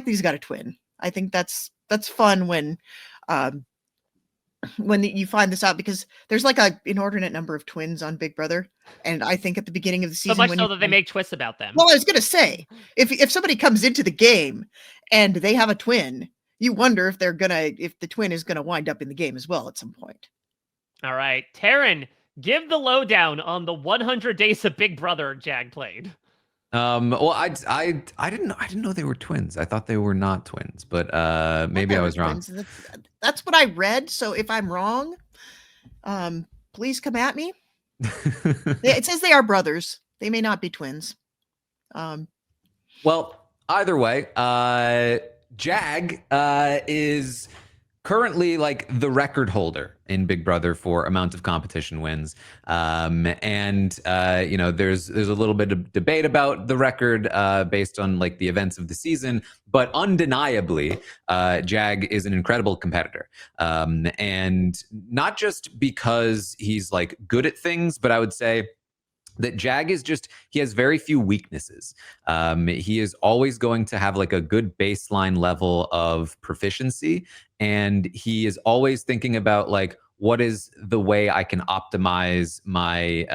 Speaker 1: he's got a twin. I think that's fun when you find this out, because there's like a inordinate number of twins on Big Brother, and I think at the beginning of the season, so much so that they make twists about them.
Speaker 2: Well, I was gonna say, if somebody comes into the game and they have a twin, you wonder if the twin is gonna wind up in the game as well at some point.
Speaker 1: All right, Taran, give the lowdown on the 100 Days of Big Brother Jag played.
Speaker 3: Well, I didn't know they were twins. I thought they were not twins, but maybe I was wrong.
Speaker 2: That's what I read. So if I'm wrong, please come at me. It says they are brothers. They may not be twins.
Speaker 3: Well, either way, Jag is currently like the record holder in Big Brother for amount of competition wins. There's a little bit of debate about the record based on like the events of the season, but undeniably, Jag is an incredible competitor. And not just because he's like good at things, but I would say that Jag he has very few weaknesses. He is always going to have like a good baseline level of proficiency. And he is always thinking about like, what is the way I can optimize my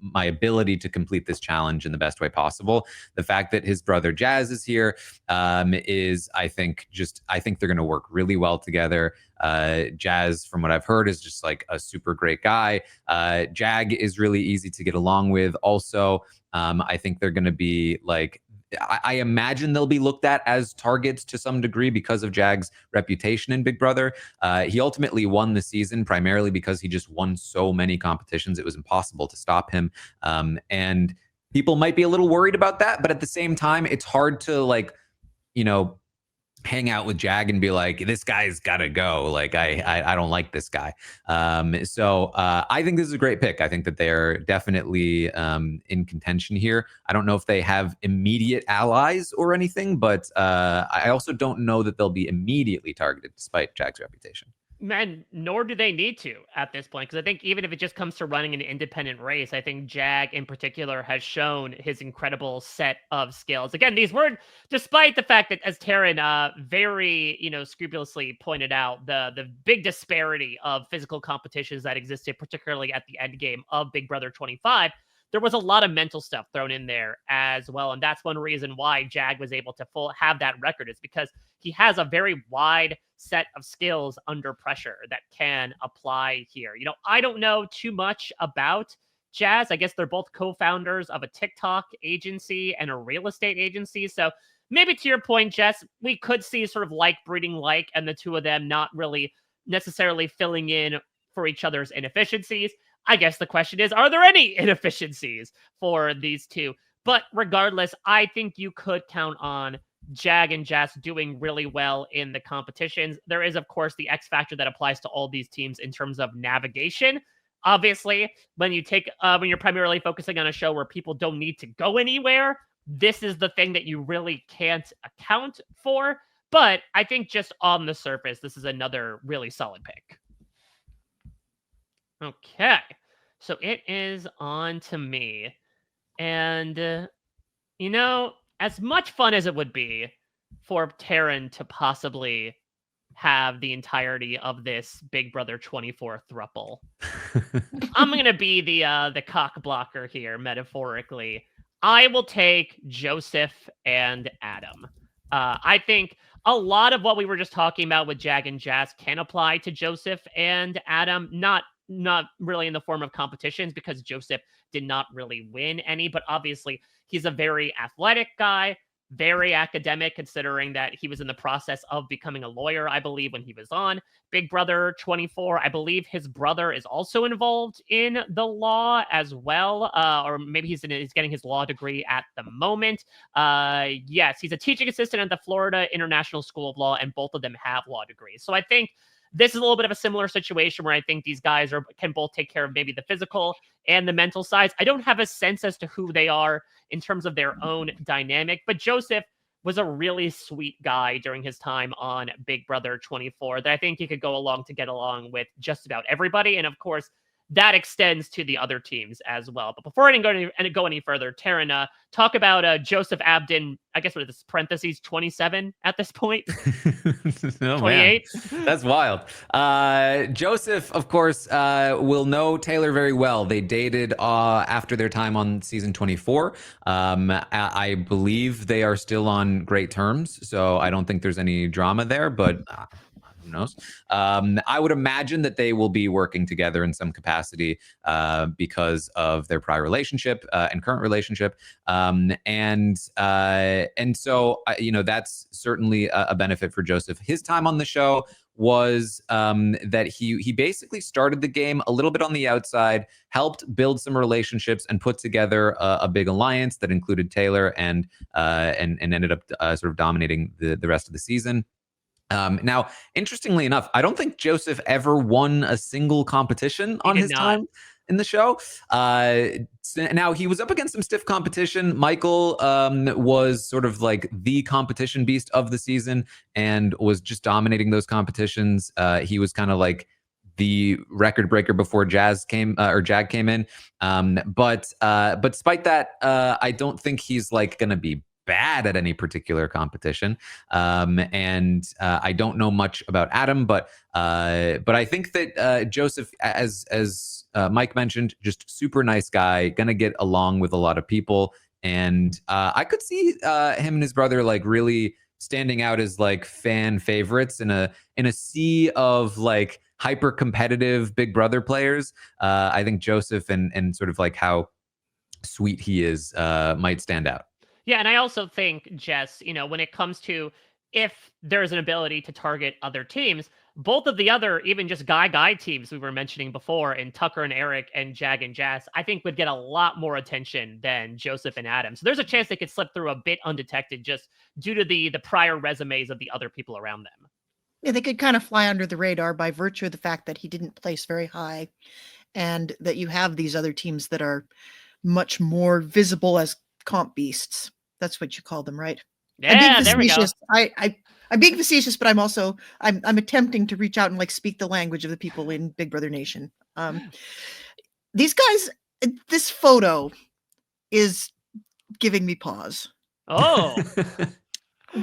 Speaker 3: my ability to complete this challenge in the best way possible? The fact that his brother Jazz is here is, I think they're going to work really well together. Jazz, from what I've heard, is just like a super great guy. Jag is really easy to get along with. Also, I think they're going to be like, I imagine they'll be looked at as targets to some degree because of Jag's reputation in Big Brother. He ultimately won the season primarily because he just won so many competitions. It was impossible to stop him. And people might be a little worried about that, but at the same time, it's hard to hang out with Jag and be like, this guy's got to go. Like, I don't like this guy. So I think this is a great pick. I think that they're definitely in contention here. I don't know if they have immediate allies or anything, but I also don't know that they'll be immediately targeted despite Jag's reputation.
Speaker 1: Man, nor do they need to at this point, because I think even if it just comes to running an independent race, I think Jag in particular has shown his incredible set of skills. Again, these were, despite the fact that, as Taran very scrupulously pointed out, the big disparity of physical competitions that existed, particularly at the end game of Big Brother 25, there was a lot of mental stuff thrown in there as well. And that's one reason why Jag was able to have that record, is because he has a very wide set of skills under pressure that can apply here. I don't know too much about Jazz. I guess they're both co-founders of a TikTok agency and a real estate agency. So maybe to your point, Jess, we could see sort of like breeding like, and the two of them not really necessarily filling in for each other's inefficiencies. I guess the question is, are there any inefficiencies for these two? But regardless, I think you could count on Jag and Jess doing really well in the competitions. There is, of course, the X factor that applies to all these teams in terms of navigation. Obviously, when you're primarily focusing on a show where people don't need to go anywhere, this is the thing that you really can't account for. But I think just on the surface, this is another really solid pick. Okay, so it is on to me. And, as much fun as it would be for Taran to possibly have the entirety of this Big Brother 24 thruple, I'm going to be the cock blocker here, metaphorically. I will take Joseph and Adam. I think a lot of what we were just talking about with Jag and Jazz can apply to Joseph and Adam, not really in the form of competitions, because Joseph did not really win any, but obviously he's a very athletic guy, very academic, considering that he was in the process of becoming a lawyer, I believe, when he was on Big Brother 24. I believe his brother is also involved in the law as well, or maybe he's getting his law degree at the moment. Yes, he's a teaching assistant at the Florida International School of Law, and both of them have law degrees. So I think this is a little bit of a similar situation where I think these guys can both take care of maybe the physical and the mental sides. I don't have a sense as to who they are in terms of their own dynamic, but Joseph was a really sweet guy during his time on Big Brother 24 that I think he could go along to get along with just about everybody. And of course, that extends to the other teams as well. But before I go any further, Taran, talk about Joseph Abden. I guess what is this, parentheses 27 at this point?
Speaker 3: Oh,
Speaker 1: 28?
Speaker 3: Man. That's wild. Joseph, of course, will know Taylor very well. They dated after their time on season 24. I believe they are still on great terms, so I don't think there's any drama there, but who knows? I would imagine that they will be working together in some capacity because of their prior relationship and current relationship. And so, that's certainly a benefit for Joseph. His time on the show was that he basically started the game a little bit on the outside, helped build some relationships, and put together a big alliance that included Taylor and ended up sort of dominating the rest of the season. Now, interestingly enough, I don't think Joseph ever won a single competition on his time in the show. Now, he was up against some stiff competition. Michael was sort of like the competition beast of the season and was just dominating those competitions. He was kind of like the record breaker before Jag came in. But despite that, I don't think he's like going to be bad at any particular competition. And I don't know much about Adam, but I think that Joseph, as Mike mentioned, just super nice guy, gonna get along with a lot of people. And I could see him and his brother like really standing out as like fan favorites in a sea of like hyper competitive Big Brother players. I think Joseph and sort of like how sweet he is might stand out.
Speaker 1: Yeah, and I also think, Jess, when it comes to if there's an ability to target other teams, both of the other, even just guy teams we were mentioning before, and Tucker and Eric and Jag and Jazz, I think would get a lot more attention than Joseph and Adam. So there's a chance they could slip through a bit undetected just due to the prior resumes of the other people around them.
Speaker 2: Yeah, they could kind of fly under the radar by virtue of the fact that he didn't place very high, and that you have these other teams that are much more visible as comp beasts. That's what you call them, right?
Speaker 1: Yeah, there we go.
Speaker 2: I'm being facetious, but I'm attempting to reach out and like speak the language of the people in Big Brother Nation. These guys, this photo is giving me pause.
Speaker 1: Oh.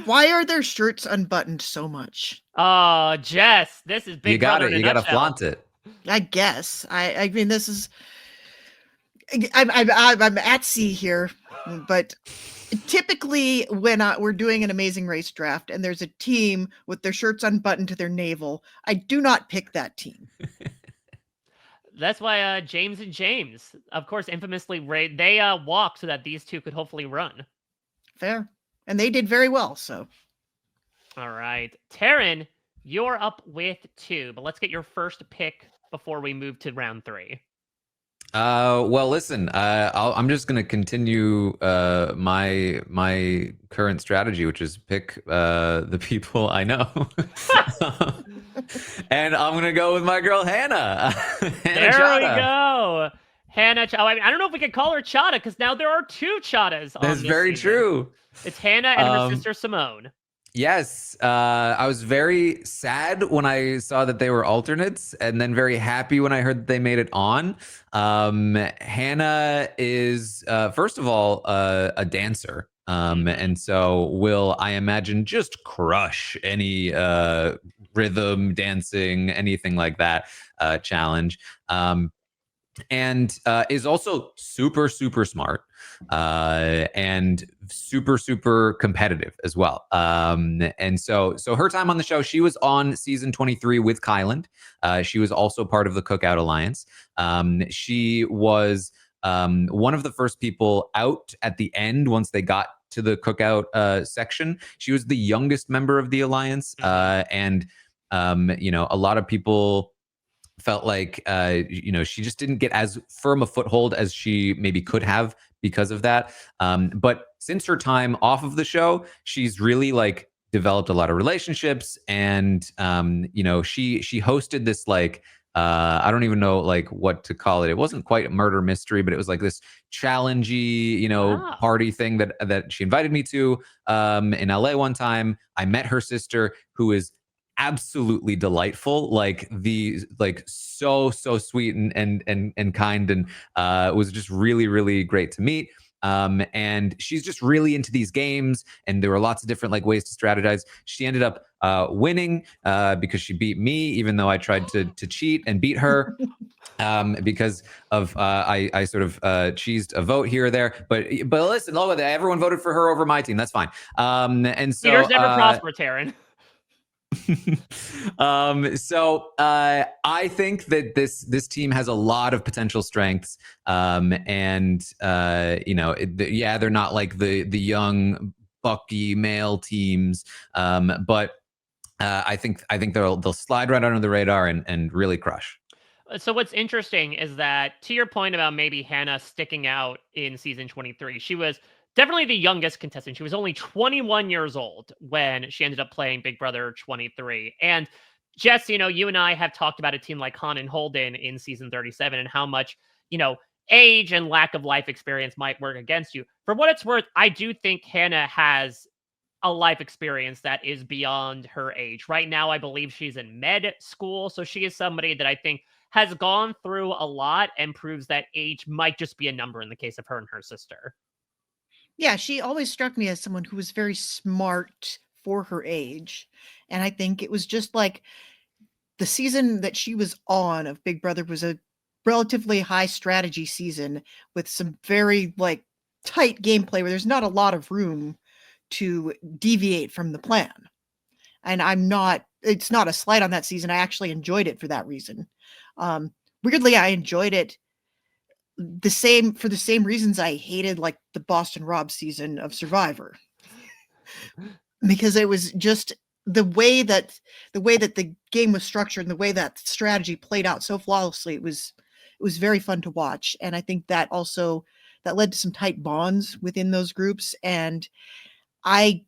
Speaker 2: Why are their shirts unbuttoned so much?
Speaker 1: Oh, Jess, this is Big Brother.
Speaker 3: You gotta flaunt it.
Speaker 2: I guess. I mean, this is. I'm at sea here, but typically when we're doing an Amazing Race draft and there's a team with their shirts unbuttoned to their navel, I do not pick that team.
Speaker 1: That's why James and James, of course, infamously they walked so that these two could hopefully run.
Speaker 2: Fair. And they did very well, so.
Speaker 1: All right. Taran, you're up with 2, but let's get your first pick before we move to round 3.
Speaker 3: Well, listen, I'm just going to continue my current strategy, which is pick the people I know. And I'm going to go with my girl, Hannah.
Speaker 1: There we go. Hannah. I don't know if we could call her Chada because now there are 2 Chadas on
Speaker 3: That's
Speaker 1: this
Speaker 3: very
Speaker 1: season.
Speaker 3: true.
Speaker 1: It's Hannah and her sister Simone.
Speaker 3: Yes, I was very sad when I saw that they were alternates, and then very happy when I heard that they made it on. Hannah is, first of all, a dancer, and so will, I imagine, just crush any rhythm, dancing, anything like that challenge. And is also super, super smart and super, super competitive as well. And so her time on the show, she was on season 23 with Kyland. She was also part of the Cookout Alliance. She was one of the first people out at the end once they got to the Cookout section. She was the youngest member of the Alliance. And, a lot of people felt like she just didn't get as firm a foothold as she maybe could have because of that. But since her time off of the show, she's really like developed a lot of relationships, and she hosted this like I don't even know like what to call it. It wasn't quite a murder mystery, but it was like this challengey, party thing that she invited me to in LA one time. I met her sister, who is absolutely delightful, so sweet and kind, and it was just really, really great to meet. And she's just really into these games, and there were lots of different like ways to strategize. She ended up winning because she beat me, even though I tried to cheat and beat her. Because of I sort of cheesed a vote here or there, but listen, everyone voted for her over my team. That's fine. And so
Speaker 1: Cheaters never prosper, Taran.
Speaker 3: I think that this team has a lot of potential strengths, and they're not like the young bucky male teams, but I think they'll slide right under the radar and really crush.
Speaker 1: So what's interesting is that, to your point about maybe Hannah sticking out in season 23, she was definitely the youngest contestant. She was only 21 years old when she ended up playing Big Brother 23. And Jess, you and I have talked about a team like Han and Holden in season 37 and how much, age and lack of life experience might work against you. For what it's worth, I do think Hannah has a life experience that is beyond her age. Right now, I believe she's in med school. So she is somebody that I think has gone through a lot and proves that age might just be a number in the case of her and her sister.
Speaker 2: Yeah, she always struck me as someone who was very smart for her age. And I think it was just like the season that she was on of Big Brother was a relatively high strategy season with some very like tight gameplay where there's not a lot of room to deviate from the plan. And it's not a slight on that season. I actually enjoyed it for that reason. Weirdly, I enjoyed it for the same reasons I hated like the Boston Rob season of Survivor, because it was just the way that the game was structured and the way that strategy played out so flawlessly. It was very fun to watch, and I think that led to some tight bonds within those groups. And I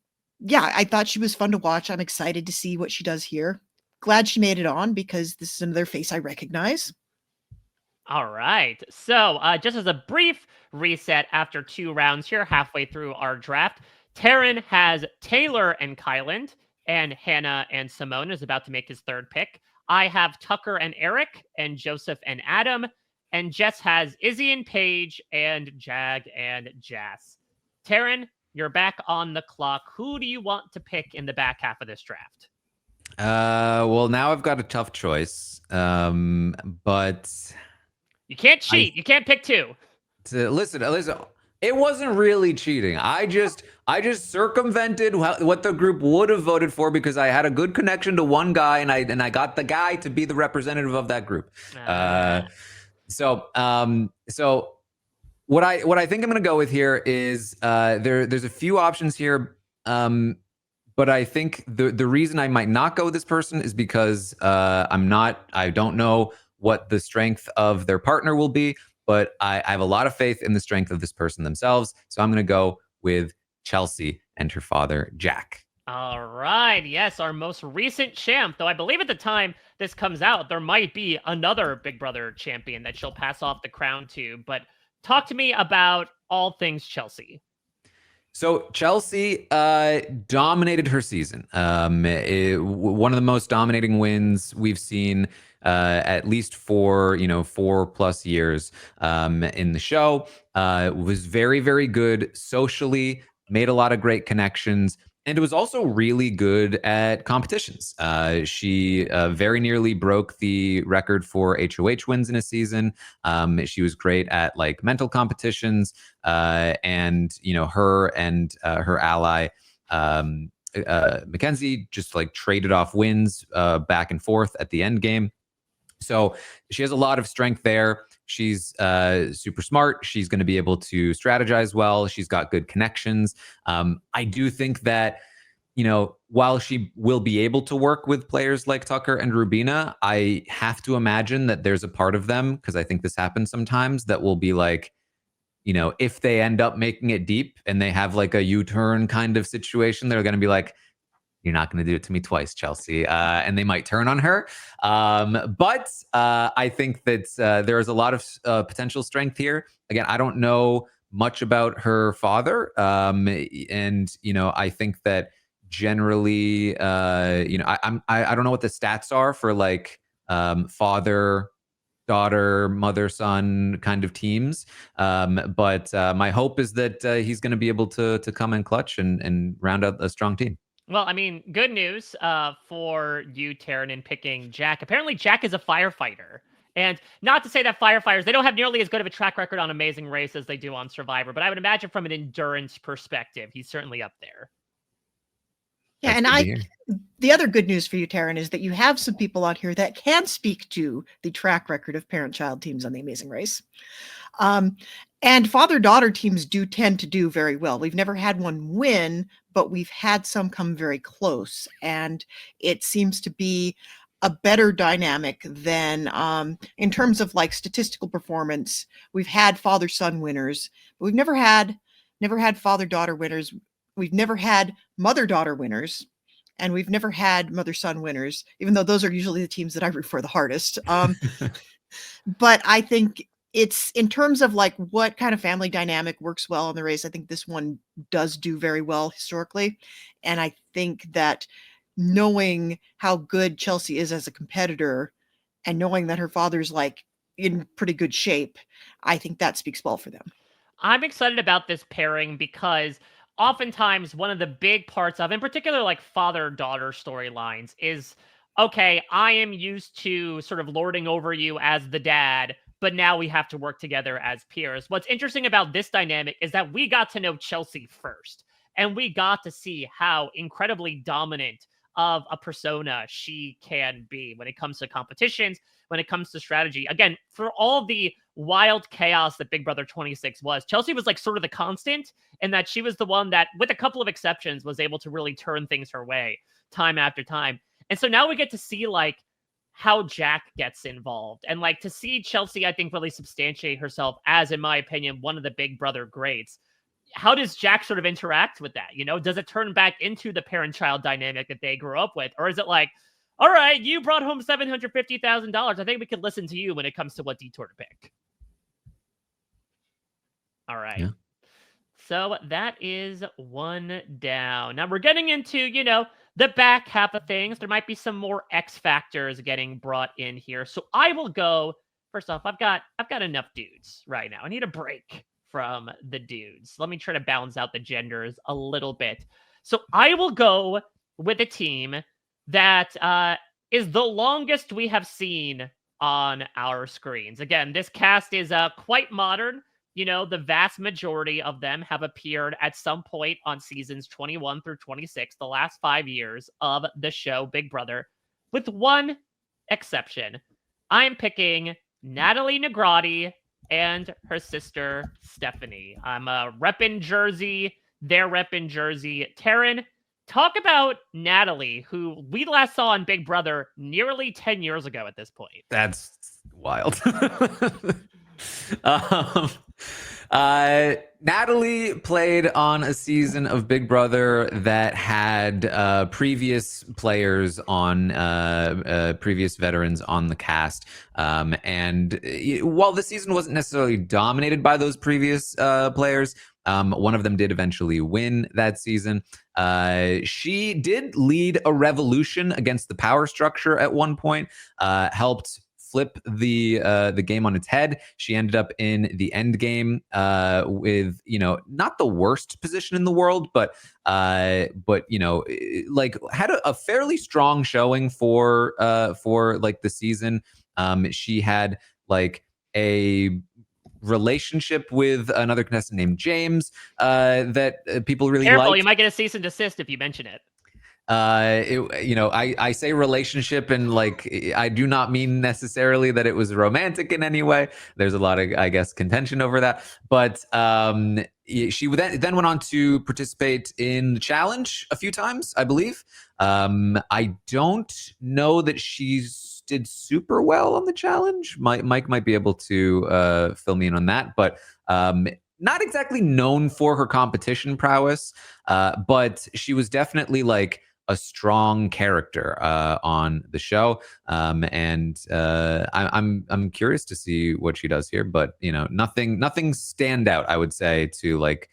Speaker 2: thought she was fun to watch. I'm excited to see what she does here. Glad she made it on because this is another face I recognize.
Speaker 1: All right. So, just as a brief reset after 2 rounds here, halfway through our draft, Taran has Taylor and Kyland, and Hannah and Simone is about to make his 3rd pick. I have Tucker and Eric, and Joseph and Adam, and Jess has Izzy and Paige, and Jag and Jas. Taran, you're back on the clock. Who do you want to pick in the back half of this draft?
Speaker 3: Well, now I've got a tough choice, but
Speaker 1: you can't cheat. You can't pick 2.
Speaker 3: listen. It wasn't really cheating. I just circumvented what the group would have voted for because I had a good connection to one guy, and I got the guy to be the representative of that group. So what I think I'm going to go with here is there's a few options here. But I think the reason I might not go with this person is because I don't know what the strength of their partner will be, but I have a lot of faith in the strength of this person themselves. So I'm going to go with Chelsea and her father, Jack.
Speaker 1: All right. Yes, our most recent champ, though I believe at the time this comes out, there might be another Big Brother champion that she'll pass off the crown to. But talk to me about all things Chelsea.
Speaker 3: So Chelsea dominated her season. One of the most dominating wins we've seen at least for 4+ years in the show. Was very, very good socially, made a lot of great connections. And it was also really good at competitions. She very nearly broke the record for HOH wins in a season. She was great at like mental competitions, and her and her ally Mackenzie just like traded off wins back and forth at the end game. So she has a lot of strength there. She's super smart. She's going to be able to strategize well. She's got good connections. I do think that, while she will be able to work with players like Tucker and Rubina, I have to imagine that there's a part of them, because I think this happens sometimes, that will be like, if they end up making it deep and they have like a U-turn kind of situation, they're going to be like, you're not going to do it to me twice, Chelsea. And they might turn on her. But I think that there is a lot of potential strength here. Again, I don't know much about her father. And I think that generally, I don't know what the stats are for like father, daughter, mother, son kind of teams. But my hope is that he's going to be able to come in clutch and round out a strong team.
Speaker 1: Well, I mean, good news for you, Taran, in picking Jack. Apparently, Jack is a firefighter. And not to say that firefighters, they don't have nearly as good of a track record on Amazing Race as they do on Survivor, but I would imagine from an endurance perspective, he's certainly up there.
Speaker 2: Yeah, and the other good news for you, Taran, is that you have some people on here that can speak to the track record of parent-child teams on The Amazing Race. And father-daughter teams do tend to do very well. We've never had one win, but we've had some come very close. And it seems to be a better dynamic than in terms of like statistical performance. We've had father-son winners, but we've never had father-daughter winners. We've never had mother-daughter winners, and we've never had mother-son winners, even though those are usually the teams that I root for the hardest. But I think it's in terms of like what kind of family dynamic works well in the race. I think this one does do very well historically. And I think that knowing how good Chelsea is as a competitor and knowing that her father's like in pretty good shape, I think that speaks well for them.
Speaker 1: I'm excited about this pairing because oftentimes one of the big parts of, in particular, like father-daughter storylines is, okay, I am used to sort of lording over you as the dad, but now we have to work together as peers. What's interesting about this dynamic is that we got to know Chelsea first, and we got to see how incredibly dominant of a persona she can be when it comes to competitions, when it comes to strategy. Again, for all the wild chaos that Big Brother 26 was, Chelsea was like sort of the constant, and that she was the one that, with a couple of exceptions, was able to really turn things her way time after time. And so now we get to see like how Jack gets involved, and like to see Chelsea, I think, really substantiate herself as, in my opinion, one of the Big Brother greats. How does Jack sort of interact with that? Does it turn back into the parent-child dynamic that they grew up with? Or is it like, all right, you brought home $750,000. I think we could listen to you when it comes to what detour to pick. All right. Yeah. So that is one down. Now we're getting into, the back half of things. There might be some more X factors getting brought in here. So I will go, first off, I've got enough dudes right now. I need a break from the dudes. Let me try to balance out the genders a little bit. So I will go with a team that is the longest we have seen on our screens. Again, this cast is quite modern. you know, the vast majority of them have appeared at some point on seasons 21 through 26, the last 5 years of the show Big Brother, with one exception. I'm picking Natalie Negrotti and her sister Stephanie. I'm repping Jersey. They're repping Jersey. Taran, talk about Natalie, who we last saw on Big Brother nearly 10 years ago at this point.
Speaker 3: That's wild. um, Natalie played on a season of Big Brother that had previous players on, previous veterans on the cast. And while the season wasn't necessarily dominated by those previous players, one of them did eventually win that season. She did lead a revolution against the power structure at one point, helped flip the game on its head. She ended up in the end game with, you know, not the worst position in the world, but you know, like had a fairly strong showing for like the season. She had like a relationship with another contestant named James that people really
Speaker 1: Careful,
Speaker 3: liked.
Speaker 1: you might get a cease and desist if you mention it.
Speaker 3: You know, I say relationship, and like I do not mean necessarily that it was romantic in any way. There's a lot of, I guess, contention over that. But she then went on to participate in the challenge a few times, I believe. I don't know that she's did super well on the challenge. Mike might be able to fill me in on that, but not exactly known for her competition prowess, but she was definitely like a strong character on the show, and I'm curious to see what she does here. But you know, nothing stand out, I would say, to like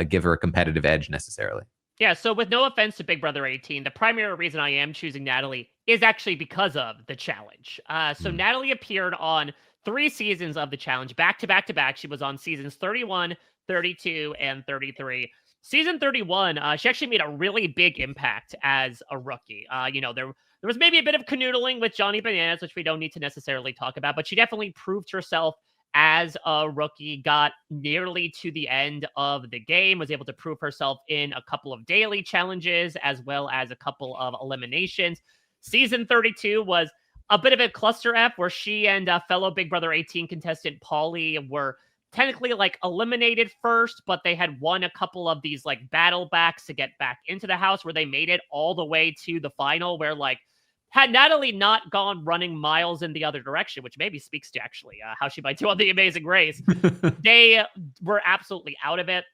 Speaker 3: give her a competitive edge necessarily.
Speaker 1: Yeah, so with no offense to Big Brother 18, the primary reason I am choosing Natalie is actually because of the challenge. So Natalie appeared on 3 seasons of the challenge, back to back to back. She was on seasons 31, 32, and 33. Season 31, she actually made a really big impact as a rookie. You know, there was maybe a bit of canoodling with Johnny Bananas, which we don't need to necessarily talk about, but she definitely proved herself as a rookie, got nearly to the end of the game, was able to prove herself in a couple of daily challenges, as well as a couple of eliminations. Season 32 was a bit of a cluster F, where she and fellow Big Brother 18 contestant Paulie were technically like eliminated first, but they had won a couple of these like battle backs to get back into the house, where they made it all the way to the final, where like had Natalie not gone running miles in the other direction, which maybe speaks to actually how she might do on The Amazing Race, they were absolutely out of it.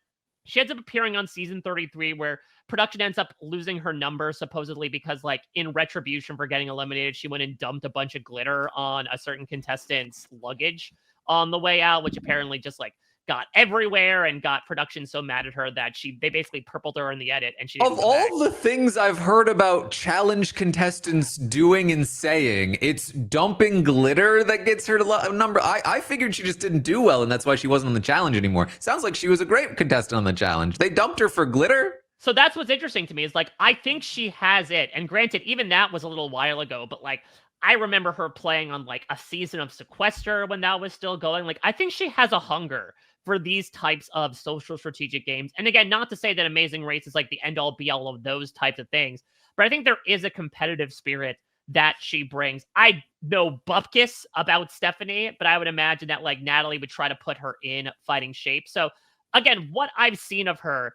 Speaker 1: She ends up appearing on season 33, where production ends up losing her number, supposedly because, like, in retribution for getting eliminated, she went and dumped a bunch of glitter on a certain contestant's luggage on the way out, which apparently just, like, got everywhere and got production so mad at her that they basically purpled her in the edit, and she didn't
Speaker 3: Of
Speaker 1: come
Speaker 3: all
Speaker 1: back.
Speaker 3: the things I've heard about challenge contestants doing and saying, it's dumping glitter that gets her to number. I figured she just didn't do well, and that's why she wasn't on the challenge anymore. Sounds like she was a great contestant on the challenge. They dumped her for glitter?
Speaker 1: So that's what's interesting to me, is like, I think she has it. And granted, even that was a little while ago, but like, I remember her playing on like a season of Sequester when that was still going. Like, I think she has a hunger for these types of social strategic games. And again, not to say that Amazing Race is like the end all be all of those types of things, but I think there is a competitive spirit that she brings. I know bupkis about Stephanie, but I would imagine that like Natalie would try to put her in fighting shape. So again, what I've seen of her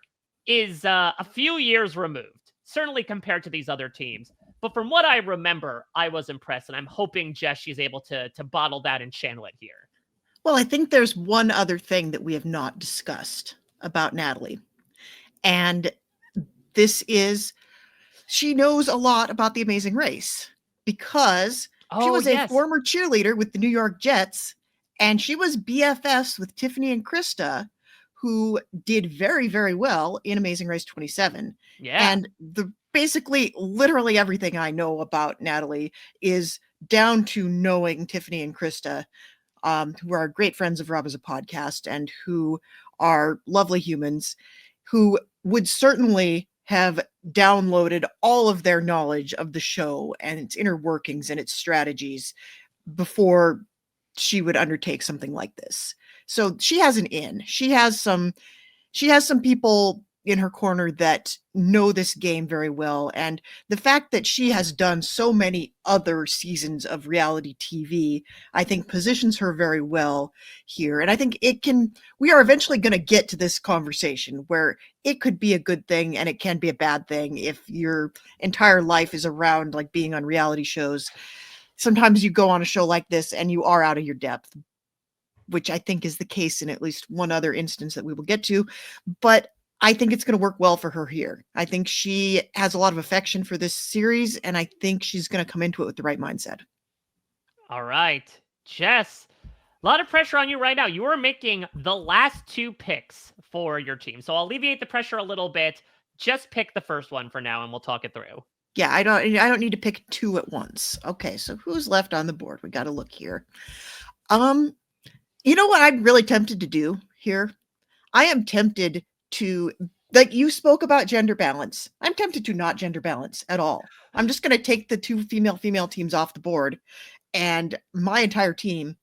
Speaker 1: is a few years removed, certainly compared to these other teams. But from what I remember, I was impressed, and I'm hoping Jess, she's able to bottle that and channel it here.
Speaker 2: Well, I think there's one other thing that we have not discussed about Natalie. And this is, she knows a lot about The Amazing Race, because she was a former cheerleader with the New York Jets, and she was BFFs with Tiffany and Krista, who did very, very well in Amazing Race 27.
Speaker 1: Yeah.
Speaker 2: And basically literally everything I know about Natalie is down to knowing Tiffany and Krista, who are great friends of Rob as a podcast, and who are lovely humans, who would certainly have downloaded all of their knowledge of the show and its inner workings and its strategies before she would undertake something like this. So she has an in. She has some people in her corner that know this game very well. And the fact that she has done so many other seasons of reality TV, I think positions her very well here. And I think we are eventually going to get to this conversation where it could be a good thing and it can be a bad thing if your entire life is around like being on reality shows. Sometimes you go on a show like this and you are out of your depth, which I think is the case in at least one other instance that we will get to. But I think it's going to work well for her here. I think she has a lot of affection for this series, and I think she's going to come into it with the right mindset.
Speaker 1: All right. Jess, a lot of pressure on you right now. You are making the last 2 picks for your team. So I'll alleviate the pressure a little bit. Just pick the first one for now, and we'll talk it through.
Speaker 2: Yeah, I don't need to pick 2 at once. Okay, so who's left on the board? We got to look here. You know what I'm really tempted to do here? I am tempted to, like you spoke about gender balance. I'm tempted to not gender balance at all. I'm just going to take the 2 female teams off the board, and my entire team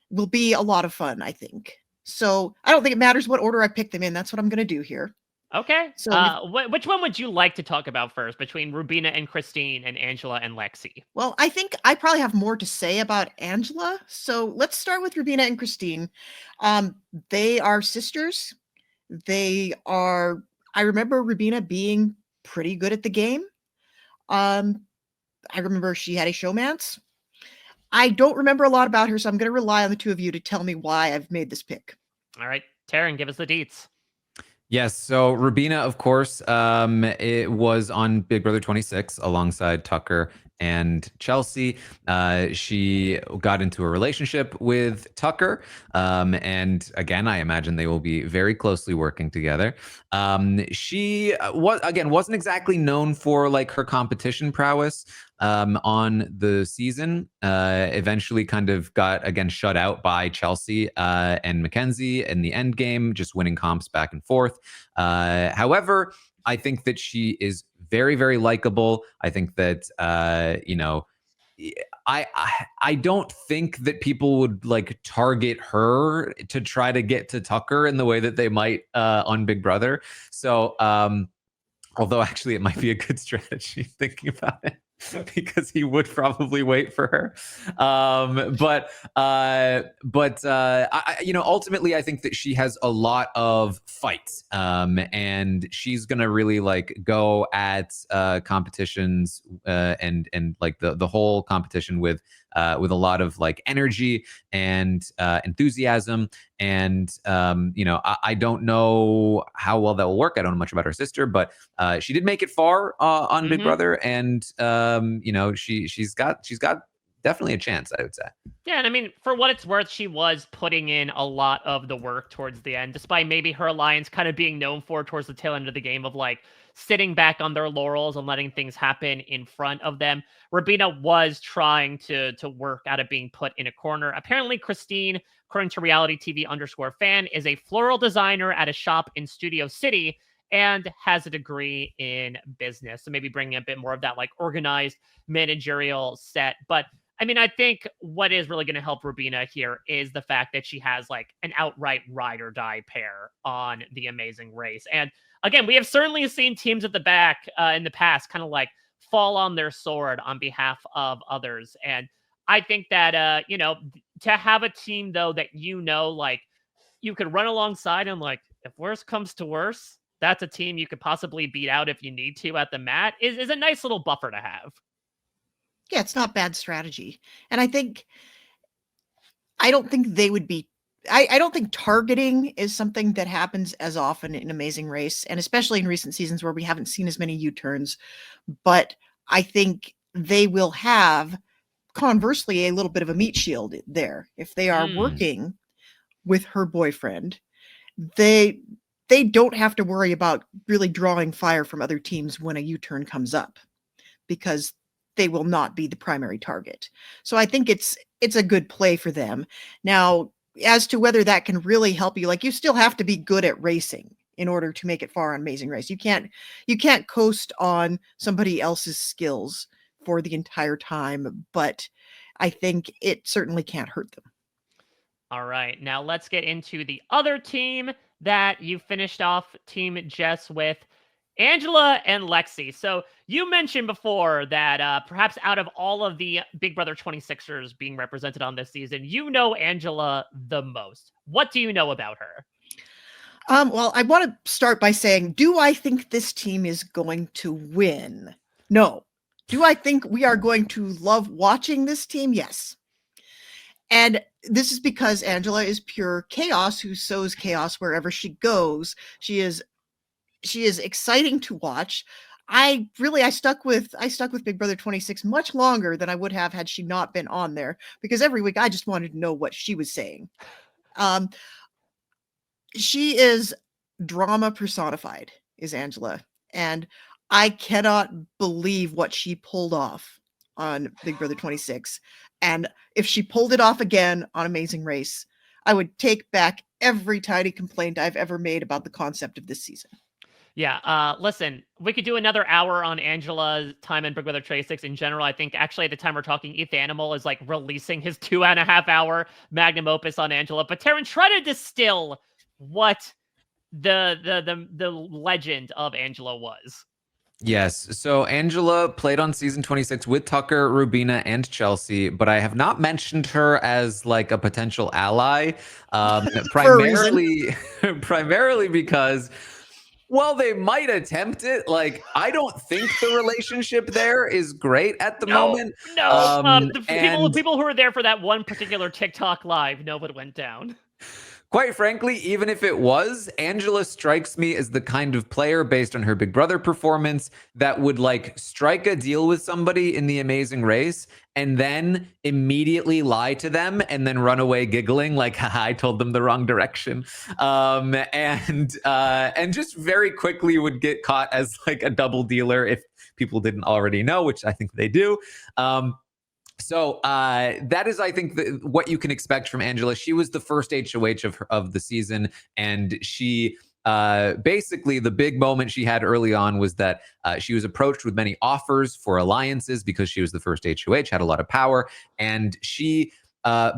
Speaker 2: will be a lot of fun, I think. So I don't think it matters what order I pick them in. That's what I'm going to do here.
Speaker 1: Okay.
Speaker 2: So
Speaker 1: which one would you like to talk about first between Rubina and Christine and Angela and Lexi?
Speaker 2: Well, I think I probably have more to say about Angela. So let's start with Rubina and Christine. They are sisters. I remember Rubina being pretty good at the game. I remember she had a showmance. I don't remember a lot about her, so I'm going to rely on the 2 of you to tell me why I've made this pick.
Speaker 1: All right. Taran, give us the deets.
Speaker 3: Yes, so Rubina, of course, it was on Big Brother 26 alongside Tucker and Chelsea. She got into a relationship with Tucker, and again, I imagine they will be very closely working together. She wasn't exactly known for like her competition prowess on the season. Eventually kind of got again shut out by Chelsea and Mackenzie in the end game, just winning comps back and forth. However, I think that she is very, very likable. I think that I don't think that people would like target her to try to get to Tucker in the way that they might on Big Brother. So although actually it might be a good strategy thinking about it. Because he would probably wait for her, ultimately, I think that she has a lot of fights, and she's gonna really like go at competitions and like the whole competition with a lot of like energy and enthusiasm. And I don't know how well that will work. I don't know much about her sister, but she did make it far on Big Brother, and she's got definitely a chance, I would say.
Speaker 1: Yeah, and I mean, for what it's worth, she was putting in a lot of the work towards the end, despite maybe her alliance kind of being known for towards the tail end of the game of like sitting back on their laurels and letting things happen in front of them. Rubina was trying to work out of being put in a corner. Apparently, Christine, according to reality TV _fan, is a floral designer at a shop in Studio City and has a degree in business. So maybe bringing a bit more of that like organized managerial set. But I mean, I think what is really going to help Rubina here is the fact that she has like an outright ride or die pair on The Amazing Race. And again, we have certainly seen teams at the back in the past kind of like fall on their sword on behalf of others. And I think that, to have a team, though, that like you could run alongside and like, if worse comes to worse, that's a team you could possibly beat out if you need to at the mat is a nice little buffer to have.
Speaker 2: Yeah, it's not bad strategy. And I don't think they would be I don't think targeting is something that happens as often in Amazing Race, and especially in recent seasons where we haven't seen as many U-turns. But I think they will have, conversely, a little bit of a meat shield there. If they are working with her boyfriend, they don't have to worry about really drawing fire from other teams when a U-turn comes up, because they will not be the primary target. So I think it's a good play for them. Now, as to whether that can really help you, like you still have to be good at racing in order to make it far on Amazing Race. You can't coast on somebody else's skills for the entire time, but I think it certainly can't hurt them.
Speaker 1: All right, now let's get into the other team that you finished off Team Jess with, Angela and Lexi. So you mentioned before that perhaps out of all of the Big Brother 26ers being represented on this season, you know Angela the most. What do you know about her?
Speaker 2: Well, I want to start by saying, do I think this team is going to win? No. Do I think we are going to love watching this team? Yes. And this is because Angela is pure chaos who sows chaos wherever she goes. She is exciting to watch. I stuck with Big Brother 26 much longer than I would have had she not been on there, because every week I just wanted to know what she was saying. She is drama personified, is Angela, and I cannot believe what she pulled off on Big Brother 26. And if she pulled it off again on Amazing Race, I would take back every tiny complaint I've ever made about the concept of this season.
Speaker 1: Yeah, listen, we could do another hour on Angela's time in Big Brother 26 in general. I think actually at the time we're talking, Eth Animal is like releasing his 2.5 hour magnum opus on Angela. But Taran, try to distill what the legend of Angela was.
Speaker 3: Yes. So Angela played on season 26 with Tucker, Rubina, and Chelsea, but I have not mentioned her as like a potential ally. Primarily because, well, they might attempt it. Like, I don't think the relationship there is great at the moment.
Speaker 1: The people who were there for that one particular TikTok live know what went down.
Speaker 3: Quite frankly, even if it was, Angela strikes me as the kind of player based on her Big Brother performance that would like strike a deal with somebody in The Amazing Race and then immediately lie to them and then run away giggling like, haha, I told them the wrong direction. And just very quickly would get caught as like a double dealer if people didn't already know, which I think they do. So that is, I think, what you can expect from Angela. She was the first HOH of the season, and she basically the big moment she had early on was that she was approached with many offers for alliances because she was the first HOH, had a lot of power, and she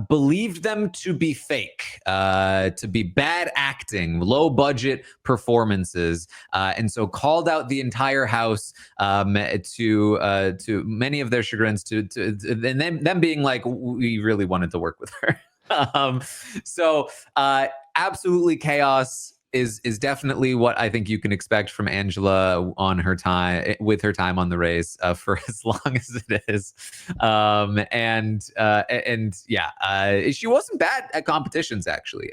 Speaker 3: believed them to be fake, to be bad acting, low budget performances, and so called out the entire house to many of their chagrins, and them being like, we really wanted to work with her. So absolutely chaos is definitely what I think you can expect from Angela on her time with her time on the race for as long as it is. She wasn't bad at competitions actually.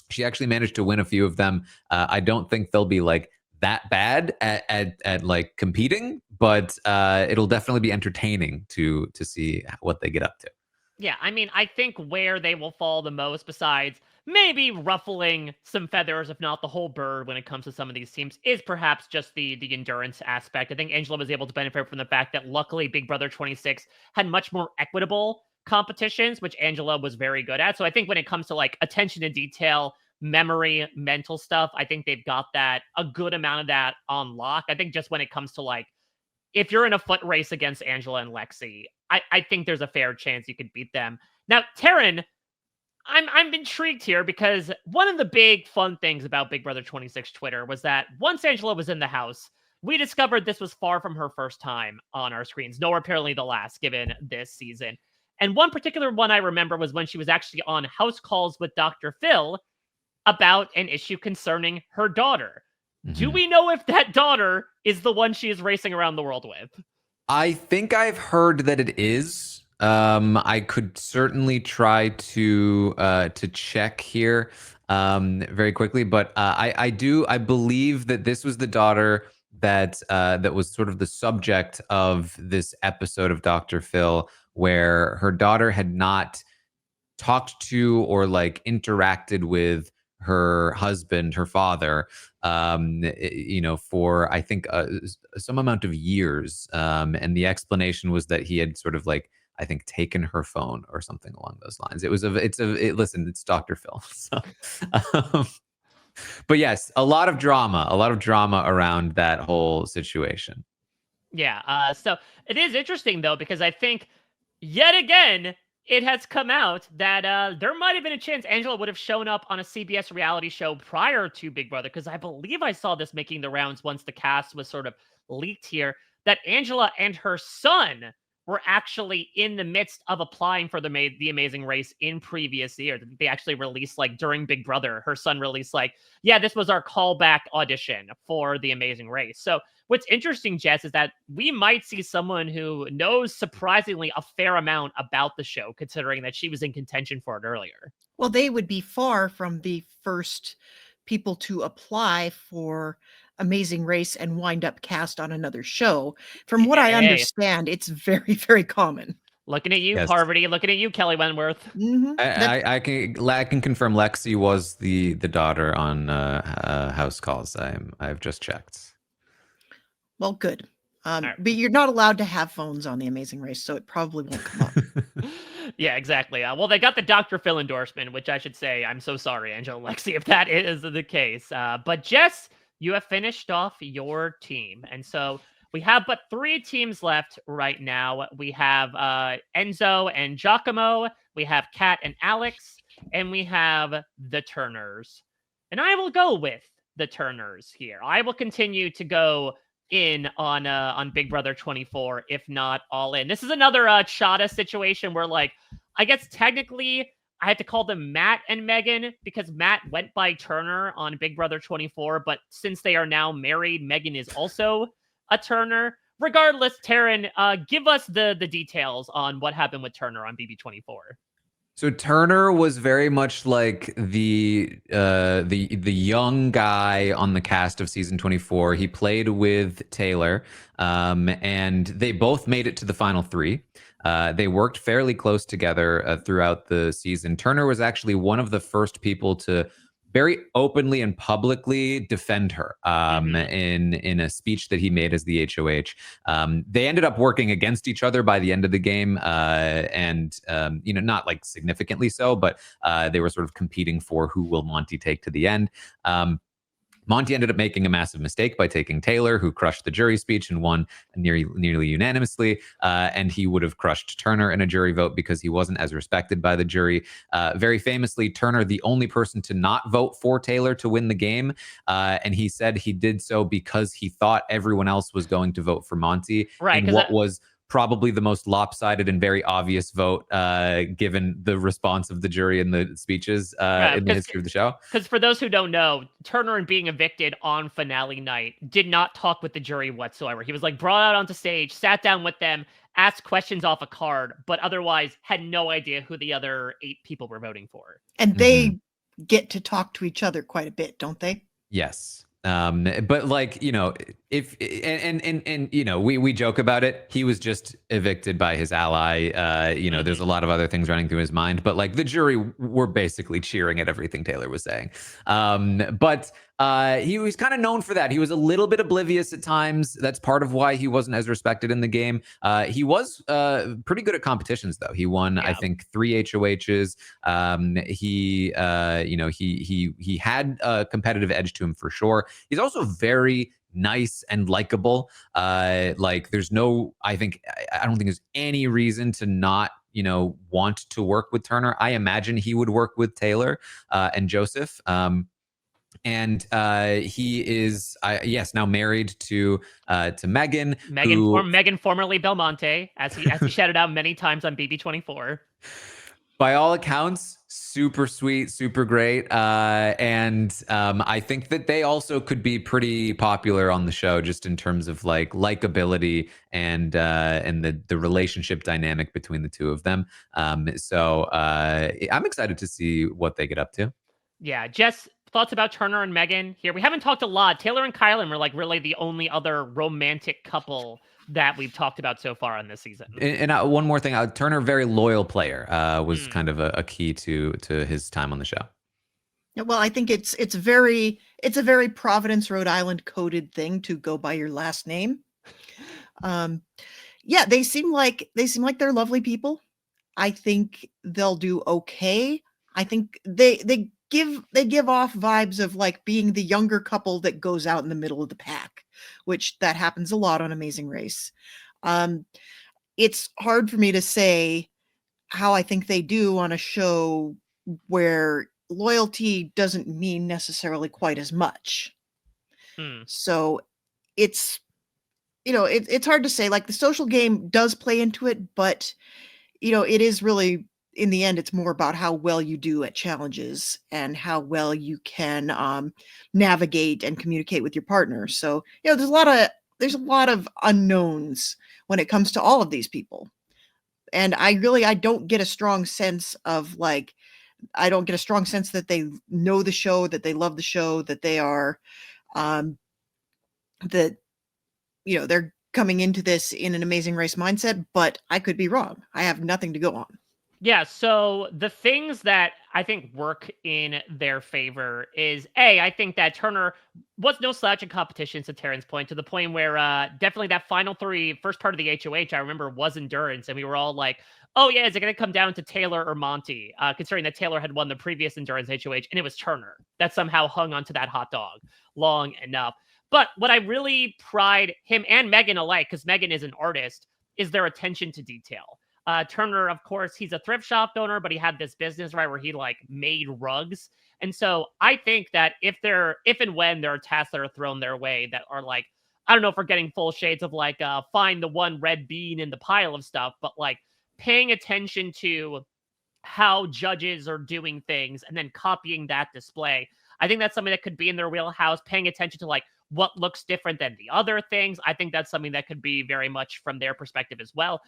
Speaker 3: She actually managed to win a few of them. I don't think they'll be like that bad at like competing, but it'll definitely be entertaining to see what they get up to.
Speaker 1: Yeah, I mean, I think where they will fall the most, besides maybe ruffling some feathers, if not the whole bird, when it comes to some of these teams, is perhaps just the endurance aspect. I think Angela was able to benefit from the fact that luckily Big Brother 26 had much more equitable competitions, which Angela was very good at. So I think when it comes to like attention to detail, memory, mental stuff, I think they've got that, a good amount of that on lock. I think just when it comes to like, if you're in a foot race against Angela and Lexi, I think there's a fair chance you could beat them. Now, Taran, I'm intrigued here because one of the big fun things about Big Brother 26 Twitter was that once Angela was in the house, we discovered this was far from her first time on our screens, nor apparently the last, given this season. And one particular one I remember was when she was actually on house calls with Dr. Phil about an issue concerning her daughter. Mm-hmm. Do we know if that daughter is the one she is racing around the world with?
Speaker 3: I think I've heard that it is. I could certainly try to check here very quickly, but I believe that this was the daughter that was sort of the subject of this episode of Dr. Phil, where her daughter had not talked to or like interacted with her husband, her father, for I think some amount of years. And the explanation was that he had sort of like, I think, taken her phone or something along those lines. Listen, it's Dr. Phil. So, but yes, a lot of drama around that whole situation.
Speaker 1: Yeah. So it is interesting though, because I think yet again, it has come out that there might have been a chance Angela would have shown up on a CBS reality show prior to Big Brother, because I believe I saw this making the rounds once the cast was sort of leaked here, that Angela and her son were actually in the midst of applying for the Amazing Race in previous years. They actually released, like, during Big Brother, her son released, like, yeah, this was our callback audition for the Amazing Race. So what's interesting, Jess, is that we might see someone who knows surprisingly a fair amount about the show, considering that she was in contention for it earlier.
Speaker 2: Well, they would be far from the first people to apply for Amazing Race and wind up cast on another show. From what I
Speaker 1: Hey,
Speaker 2: understand, it's very, very common.
Speaker 1: looking at you,
Speaker 3: Yes.
Speaker 1: Parvati. Looking at you, Kelly Wentworth.
Speaker 3: I can confirm Lexi was the daughter on House Calls. I've just checked.
Speaker 2: Well, good.
Speaker 1: right.
Speaker 2: But you're not allowed to have phones on the Amazing Race, so it probably won't come up.
Speaker 1: Yeah, exactly. Well, they got the Dr. Phil endorsement, which I should say, I'm so sorry, Angela and Lexi, if that is the case. But Jess, you have finished off your team. And so we have but 3 teams left right now. We have Enzo and Giacomo. We have Kat and Alex. And we have the Turners. And I will go with the Turners here. I will continue to go in on Big Brother 24, if not all in. This is another Chada situation where, like, I guess technically I had to call them Matt and Megan because Matt went by Turner on Big Brother 24, but since they are now married, Megan is also a Turner. Regardless, Taran, give us the details on what happened with Turner on BB24.
Speaker 3: So Turner was very much like the young guy on the cast of season 24. He played with Taylor, and they both made it to the final 3. They worked fairly close together throughout the season. Turner was actually one of the first people to very openly and publicly defend her in a speech that he made as the HOH. They ended up working against each other by the end of the game, and not like significantly so, but they were sort of competing for who will Monty take to the end. Monty ended up making a massive mistake by taking Taylor, who crushed the jury speech and won nearly unanimously. And he would have crushed Turner in a jury vote because he wasn't as respected by the jury. Very famously, Turner, the only person to not vote for Taylor to win the game. And he said he did so because he thought everyone else was going to vote for Monty.
Speaker 1: Right,
Speaker 3: in what was probably the most lopsided and very obvious vote, given the response of the jury and the speeches in the history of the show.
Speaker 1: Because for those who don't know, Turner, being evicted on finale night, did not talk with the jury whatsoever. He was like brought out onto stage, sat down with them, asked questions off a card, but otherwise had no idea who the other 8 people were voting for.
Speaker 2: And they get to talk to each other quite a bit, don't they?
Speaker 3: Yes. But like, if we joke about it. He was just evicted by his ally. There's a lot of other things running through his mind, but like the jury were basically cheering at everything Taylor was saying. But he was kind of known for that. He was a little bit oblivious at times. That's part of why he wasn't as respected in the game. He was pretty good at competitions, though. He won, I think, 3 HOHs. He had a competitive edge to him for sure. He's also very nice and likable. I don't think there's any reason to not want to work with Turner. I imagine he would work with Taylor and Joseph. And he is, now married to Megan.
Speaker 1: Megan, formerly Belmonte, as he shouted out many times on BB24.
Speaker 3: By all accounts, super sweet, super great. And I think that they also could be pretty popular on the show, just in terms of like likability and the relationship dynamic between the two of them. So I'm excited to see what they get up to.
Speaker 1: Yeah, Jess, thoughts about Turner and Megan here? We haven't talked a lot. Taylor and Kylan were like really the only other romantic couple that we've talked about so far on this season.
Speaker 3: And one more thing, Turner, very loyal player, was kind of a key to his time on the show.
Speaker 2: Yeah, well, I think it's a very Providence, Rhode Island coded thing to go by your last name. Yeah, they seem like they're lovely people. I think they'll do okay. I think they give off vibes of like being the younger couple that goes out in the middle of the pack, which that happens a lot on Amazing Race. It's hard for me to say how I think they do on a show where loyalty doesn't mean necessarily quite as much. So it's, it's hard to say. Like, the social game does play into it, but it is really, in the end, it's more about how well you do at challenges and how well you can navigate and communicate with your partner. So, there's a lot of unknowns when it comes to all of these people. And I don't get a strong sense of I don't get a strong sense that they know the show, that they love the show, that they are, that, they're coming into this in an Amazing Race mindset, but I could be wrong. I have nothing to go on.
Speaker 1: Yeah, so the things that I think work in their favor is, I think that Turner was no slouch in competition, to Taran's point, to the point where definitely that final three, first part of the HOH, I remember, was endurance, and we were all like, oh yeah, is it going to come down to Taylor or Monty? Considering that Taylor had won the previous endurance HOH, and it was Turner that somehow hung onto that hot dog long enough. But what I really pride him and Megan alike, because Megan is an artist, is their attention to detail. Turner, of course, he's a thrift shop owner, but he had this business, right, where he made rugs. And so I think that if and when there are tasks that are thrown their way that are I don't know if we're getting full shades of find the one red bean in the pile of stuff, but paying attention to how judges are doing things and then copying that display. I think that's something that could be in their wheelhouse, paying attention to what looks different than the other things. I think that's something that could be very much from their perspective as well.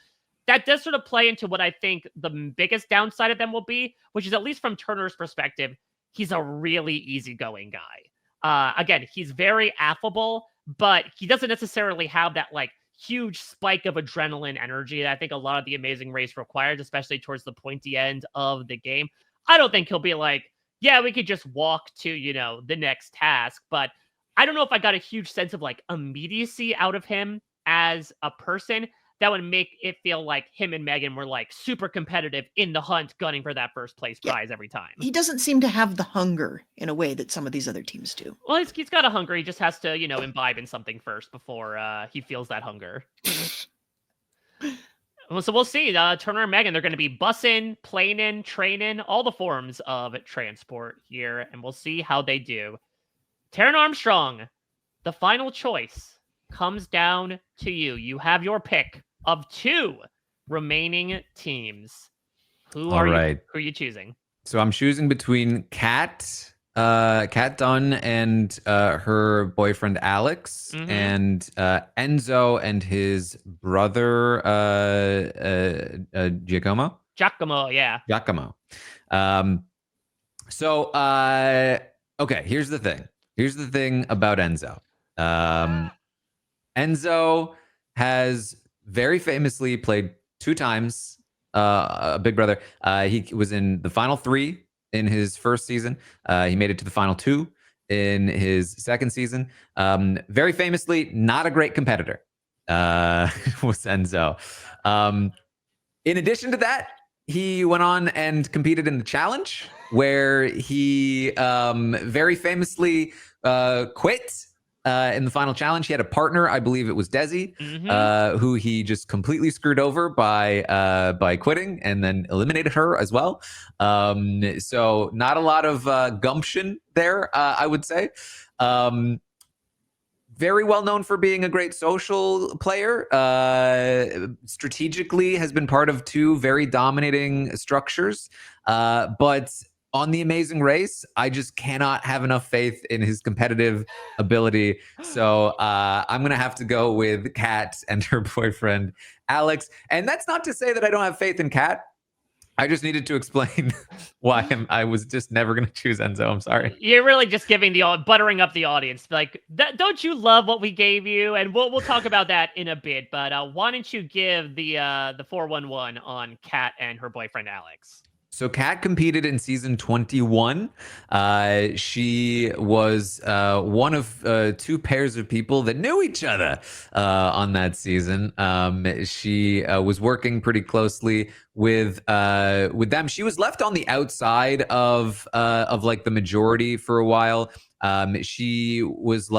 Speaker 1: That does sort of play into what I think the biggest downside of them will be, which is, at least from Turner's perspective, he's a really easygoing guy. Again, he's very affable, but he doesn't necessarily have that huge spike of adrenaline energy that I think a lot of the Amazing Race requires, especially towards the pointy end of the game. I don't think he'll be yeah, we could just walk to, the next task. But I don't know if I got a huge sense of immediacy out of him as a person that would make it feel like him and Megan were super competitive in the hunt, gunning for that first place prize every time.
Speaker 2: He doesn't seem to have the hunger in a way that some of these other teams do.
Speaker 1: Well, he's got a hunger. He just has to, imbibe in something first before he feels that hunger. So we'll see. Turner and Megan, they're going to be bussing, planing, training, all the forms of transport here, and we'll see how they do. Taran Armstrong, the final choice comes down to you. You have your pick of two remaining teams. Who are you choosing?
Speaker 3: So I'm choosing between Kat Dunn and her boyfriend Alex, and Enzo and his brother Giacomo.
Speaker 1: Yeah.
Speaker 3: Giacomo. Okay, here's the thing. Here's the thing about Enzo. Enzo has very famously played 2 times Big Brother. He was in the final 3 in his first season. He made it to the final 2 in his second season. Very famously, not a great competitor was Enzo. In addition to that, he went on and competed in the challenge, where he very famously quit in the final challenge. He had a partner, I believe it was Desi, who he just completely screwed over by quitting, and then eliminated her as well. So not a lot of gumption there, I would say. Very well known for being a great social player. Strategically has been part of 2 very dominating structures. But on The Amazing Race, I just cannot have enough faith in his competitive ability. So I'm going to have to go with Kat and her boyfriend, Alex. And that's not to say that I don't have faith in Kat. I just needed to explain why I was just never going to choose Enzo. I'm sorry.
Speaker 1: You're really just buttering up the audience. Don't you love what we gave you? And we'll talk about that in a bit. But why don't you give the 411 on Kat and her boyfriend, Alex?
Speaker 3: So Kat competed in season 21. She was one of 2 pairs of people that knew each other on that season. She was working pretty closely with them. She was left on the outside of the majority for a while. She was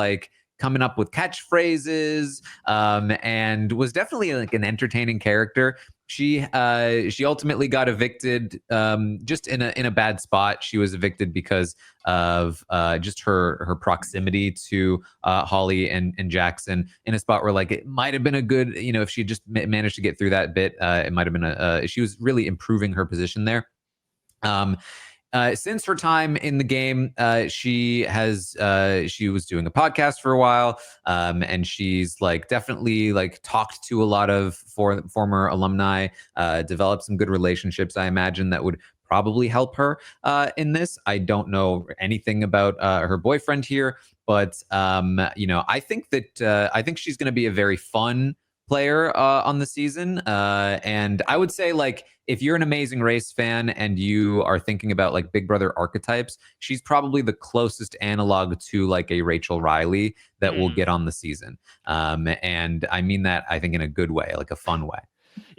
Speaker 3: coming up with catchphrases, and was definitely like an entertaining character. She ultimately got evicted just in a bad spot. She was evicted because of just her proximity to Holly and Jackson, in a spot where like it might have been a good, if she just managed to get through that bit, it might have been she was really improving her position there. Since her time in the game, she was doing a podcast for a while, and she's like definitely like talked to a lot of former alumni, developed some good relationships. I imagine that would probably help her in this. I don't know anything about her boyfriend here, but I think she's going to be a very fun player on the season, and I would say like if you're an Amazing Race fan and you are thinking about like Big Brother archetypes, she's probably the closest analog to like a Rachel Riley that will get on the season, and I mean that I think in a good way, like a fun way.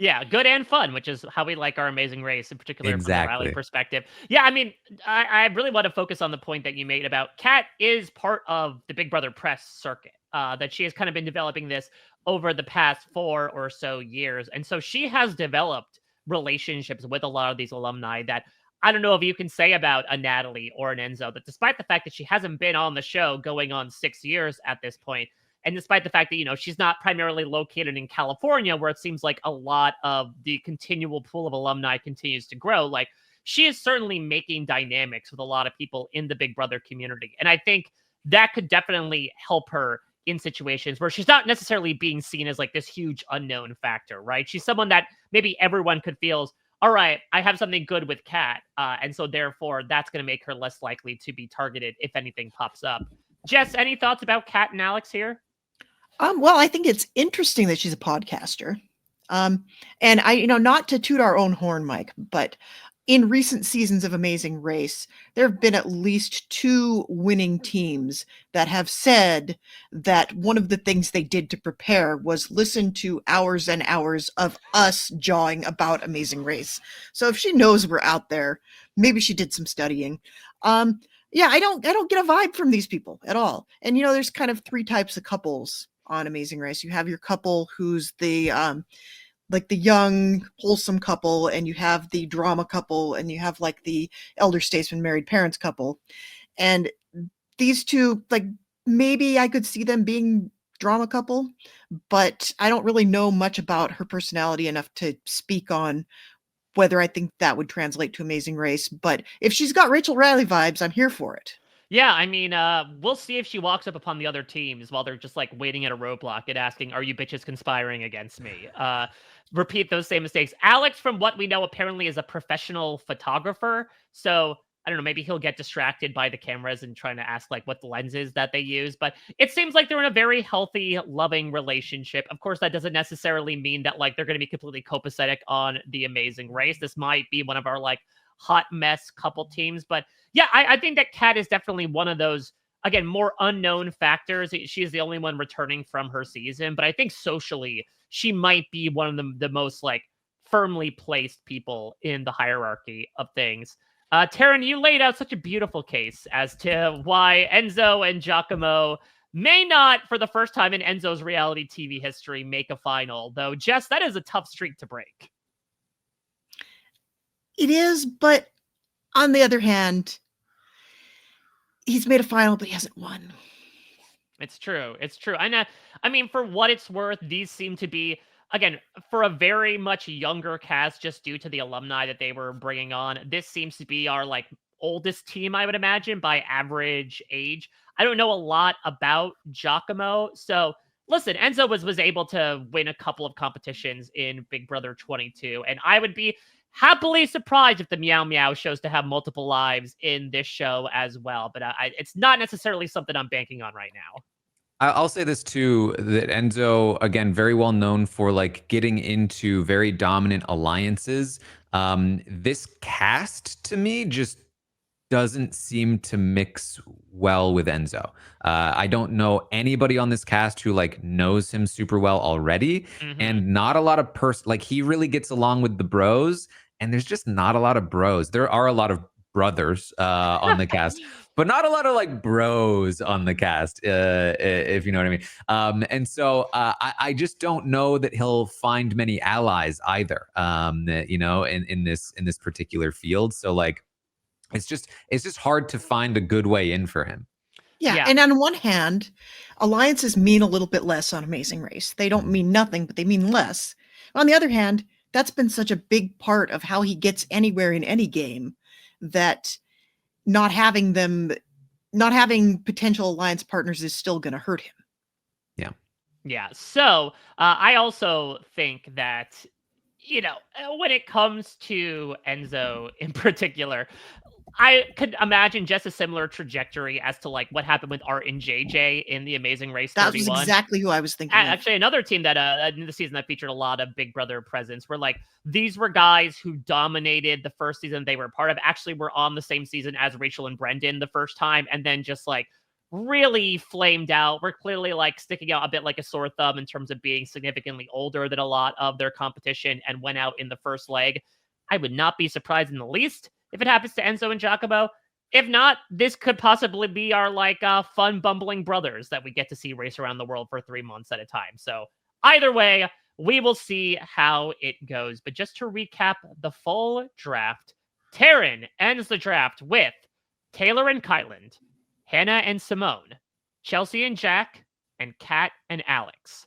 Speaker 1: Yeah, good and fun, which is how we like our Amazing Race, in particular from the Riley
Speaker 3: Exactly.
Speaker 1: perspective. Yeah, I mean, I really want to focus on the point that you made about Kat is part of the Big Brother press circuit, that she has kind of been developing this over the past 4 or so years. And so she has developed relationships with a lot of these alumni that I don't know if you can say about a Natalie or an Enzo, that despite the fact that she hasn't been on the show going on 6 years at this point, and despite the fact that, she's not primarily located in California, where it seems like a lot of the continual pool of alumni continues to grow, like she is certainly making dynamics with a lot of people in the Big Brother community. And I think that could definitely help her in situations where she's not necessarily being seen as like this huge unknown factor, right? She's someone that maybe everyone could feel, all right, I have something good with Kat. And so therefore that's going to make her less likely to be targeted if anything pops up. Jess, any thoughts about Kat and Alex here?
Speaker 2: Well, I think it's interesting that she's a podcaster. And I, not to toot our own horn, Mike, but in recent seasons of Amazing Race, there have been at least 2 winning teams that have said that one of the things they did to prepare was listen to hours and hours of us jawing about Amazing Race. So if she knows we're out there, maybe she did some studying. Yeah, I don't get a vibe from these people at all. And there's kind of 3 types of couples on Amazing Race. You have your couple who's the like the young wholesome couple, and you have the drama couple, and you have like the elder statesman married parents couple. And these 2, like, maybe I could see them being drama couple, but I don't really know much about her personality enough to speak on whether I think that would translate to Amazing Race. But if she's got Rachel Riley vibes, I'm here for it.
Speaker 1: Yeah, I mean, we'll see if she walks up upon the other teams while they're just like waiting at a roadblock and asking, "Are you bitches conspiring against me?" Repeat those same mistakes. Alex, from what we know, apparently is a professional photographer. So I don't know, maybe he'll get distracted by the cameras and trying to ask like what the lenses that they use. But it seems like they're in a very healthy, loving relationship. Of course, that doesn't necessarily mean that like they're going to be completely copacetic on The Amazing Race. This might be one of our like hot mess couple teams. But yeah, I think that Kat is definitely one of those, again, more unknown factors. She is the only one returning from her season. But I think socially, she might be one of the most like firmly placed people in the hierarchy of things. Taran, you laid out such a beautiful case as to why Enzo and Giacomo may not, for the first time in Enzo's reality TV history, make a final. Though, Jess, that is a tough streak to break.
Speaker 2: It is, but on the other hand, he's made a final, but he hasn't won.
Speaker 1: It's true. It's true. And I mean, for what it's worth, these seem to be, again, for a very much younger cast, just due to the alumni that they were bringing on. This seems to be our like oldest team, I would imagine, by average age. I don't know a lot about Giacomo, so listen, Enzo was able to win a couple of competitions in Big Brother 22, and I would be happily surprised if the Meow Meow shows to have multiple lives in this show as well. But it's not necessarily something I'm banking on right now.
Speaker 3: I'll say this too, that Enzo, again, very well known for like getting into very dominant alliances. This cast to me just doesn't seem to mix well with Enzo. I don't know anybody on this cast who like knows him super well already, and not a lot of like he really gets along with the bros, and there's just not a lot of bros. There are a lot of brothers on the cast, but not a lot of like bros on the cast, if you know what I mean. And so I just don't know that he'll find many allies either. In this particular field. So like, it's just hard to find a good way in for him.
Speaker 2: Yeah. And on one hand, alliances mean a little bit less on Amazing Race. They don't mean nothing, but they mean less. On the other hand, that's been such a big part of how he gets anywhere in any game, that not having potential alliance partners is still going to hurt him.
Speaker 3: Yeah.
Speaker 1: Yeah. So I also think that, when it comes to Enzo in particular, I could imagine just a similar trajectory as to like what happened with Art and JJ in the Amazing Race 31.
Speaker 2: That was exactly who I was thinking of.
Speaker 1: Actually, another team that in the season that featured a lot of Big Brother presence were like, these were guys who dominated the first season they were part of, actually were on the same season as Rachel and Brendan the first time, and then just like really flamed out. We're clearly like sticking out a bit like a sore thumb in terms of being significantly older than a lot of their competition and went out in the first leg. I would not be surprised in the least if it happens to Enzo and Giacomo. If not, this could possibly be our like fun bumbling brothers that we get to see race around the world for 3 months at a time. So either way, we will see how it goes. But just to recap the full draft, Taran ends the draft with Taylor and Kyland, Hannah and Simone, Chelsea and Jack, and Kat and Alex.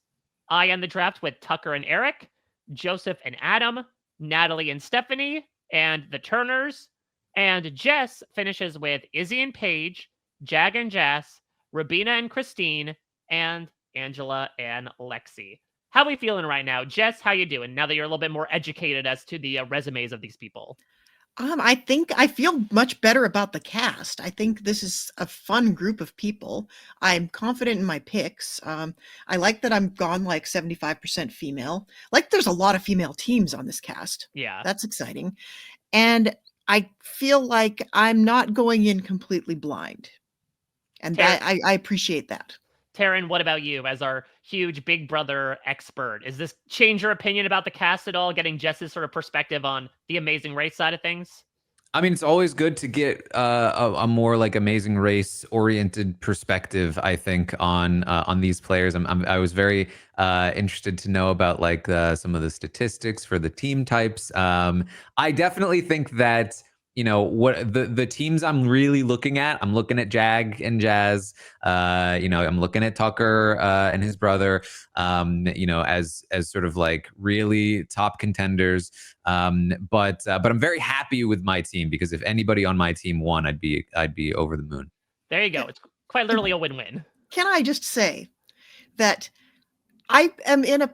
Speaker 1: I end the draft with Tucker and Eric, Joseph and Adam, Natalie and Stephanie, and the Turners. And Jess finishes with Izzy and Paige, Jag and Jas, Rabina and Christine, and Angela and Lexi. How are we feeling right now? Jess, how you doing now that you're a little bit more educated as to the resumes of these people?
Speaker 2: I think I feel much better about the cast. I think this is a fun group of people. I'm confident in my picks. I like that I'm gone like 75% female. Like there's a lot of female teams on this cast.
Speaker 1: Yeah.
Speaker 2: That's exciting. And I feel like I'm not going in completely blind. And I appreciate that.
Speaker 1: Taran, what about you as our huge Big Brother expert? Is this change your opinion about the cast at all, getting Jess's sort of perspective on the Amazing Race side of things?
Speaker 3: I mean, it's always good to get a more like Amazing Race oriented perspective, I think, on these players. I was very interested to know about like some of the statistics for the team types. I definitely think that, what the teams I'm really looking at, I'm looking at Jag and Jazz, I'm looking at Tucker and his brother, as sort of like really top contenders. But I'm very happy with my team, because if anybody on my team won, I'd be over the moon.
Speaker 1: There you go. It's quite literally a win-win.
Speaker 2: Can I just say that I am in a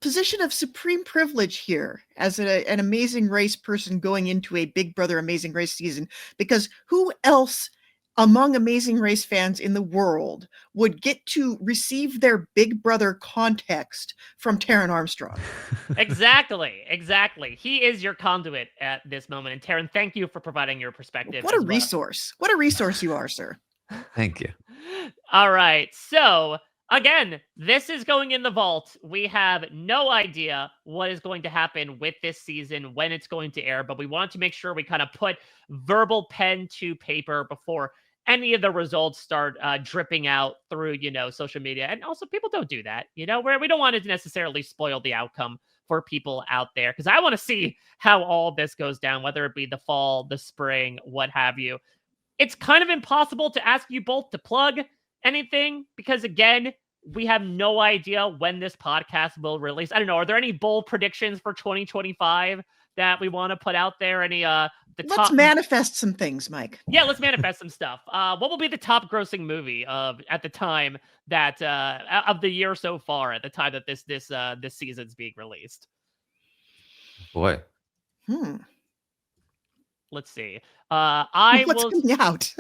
Speaker 2: position of supreme privilege here as an Amazing Race person going into a Big Brother Amazing Race season, because who else among Amazing Race fans in the world would get to receive their Big Brother context from Taran Armstrong?
Speaker 1: Exactly. He is your conduit at this moment. And Taran, thank you for providing your perspective.
Speaker 2: What a resource. What a resource you are, sir.
Speaker 3: Thank you.
Speaker 1: All right. So again, this is going in the vault. We have no idea what is going to happen with this season, when it's going to air, but we want to make sure we kind of put verbal pen to paper before any of the results start dripping out through, social media. And also, people don't do that, where we don't want to necessarily spoil the outcome for people out there, because I want to see how all this goes down, whether it be the fall, the spring, what have you. It's kind of impossible to ask you both to plug anything, because again, we have no idea when this podcast will release. I don't know. Are there any bold predictions for 2025 that we want to put out there? Any
Speaker 2: let's manifest some things, Mike.
Speaker 1: Yeah, let's manifest some stuff. What will be the top grossing movie at the time that of the year so far, at the time that this season's being released?
Speaker 3: Boy.
Speaker 1: Let's see.
Speaker 2: What's coming out?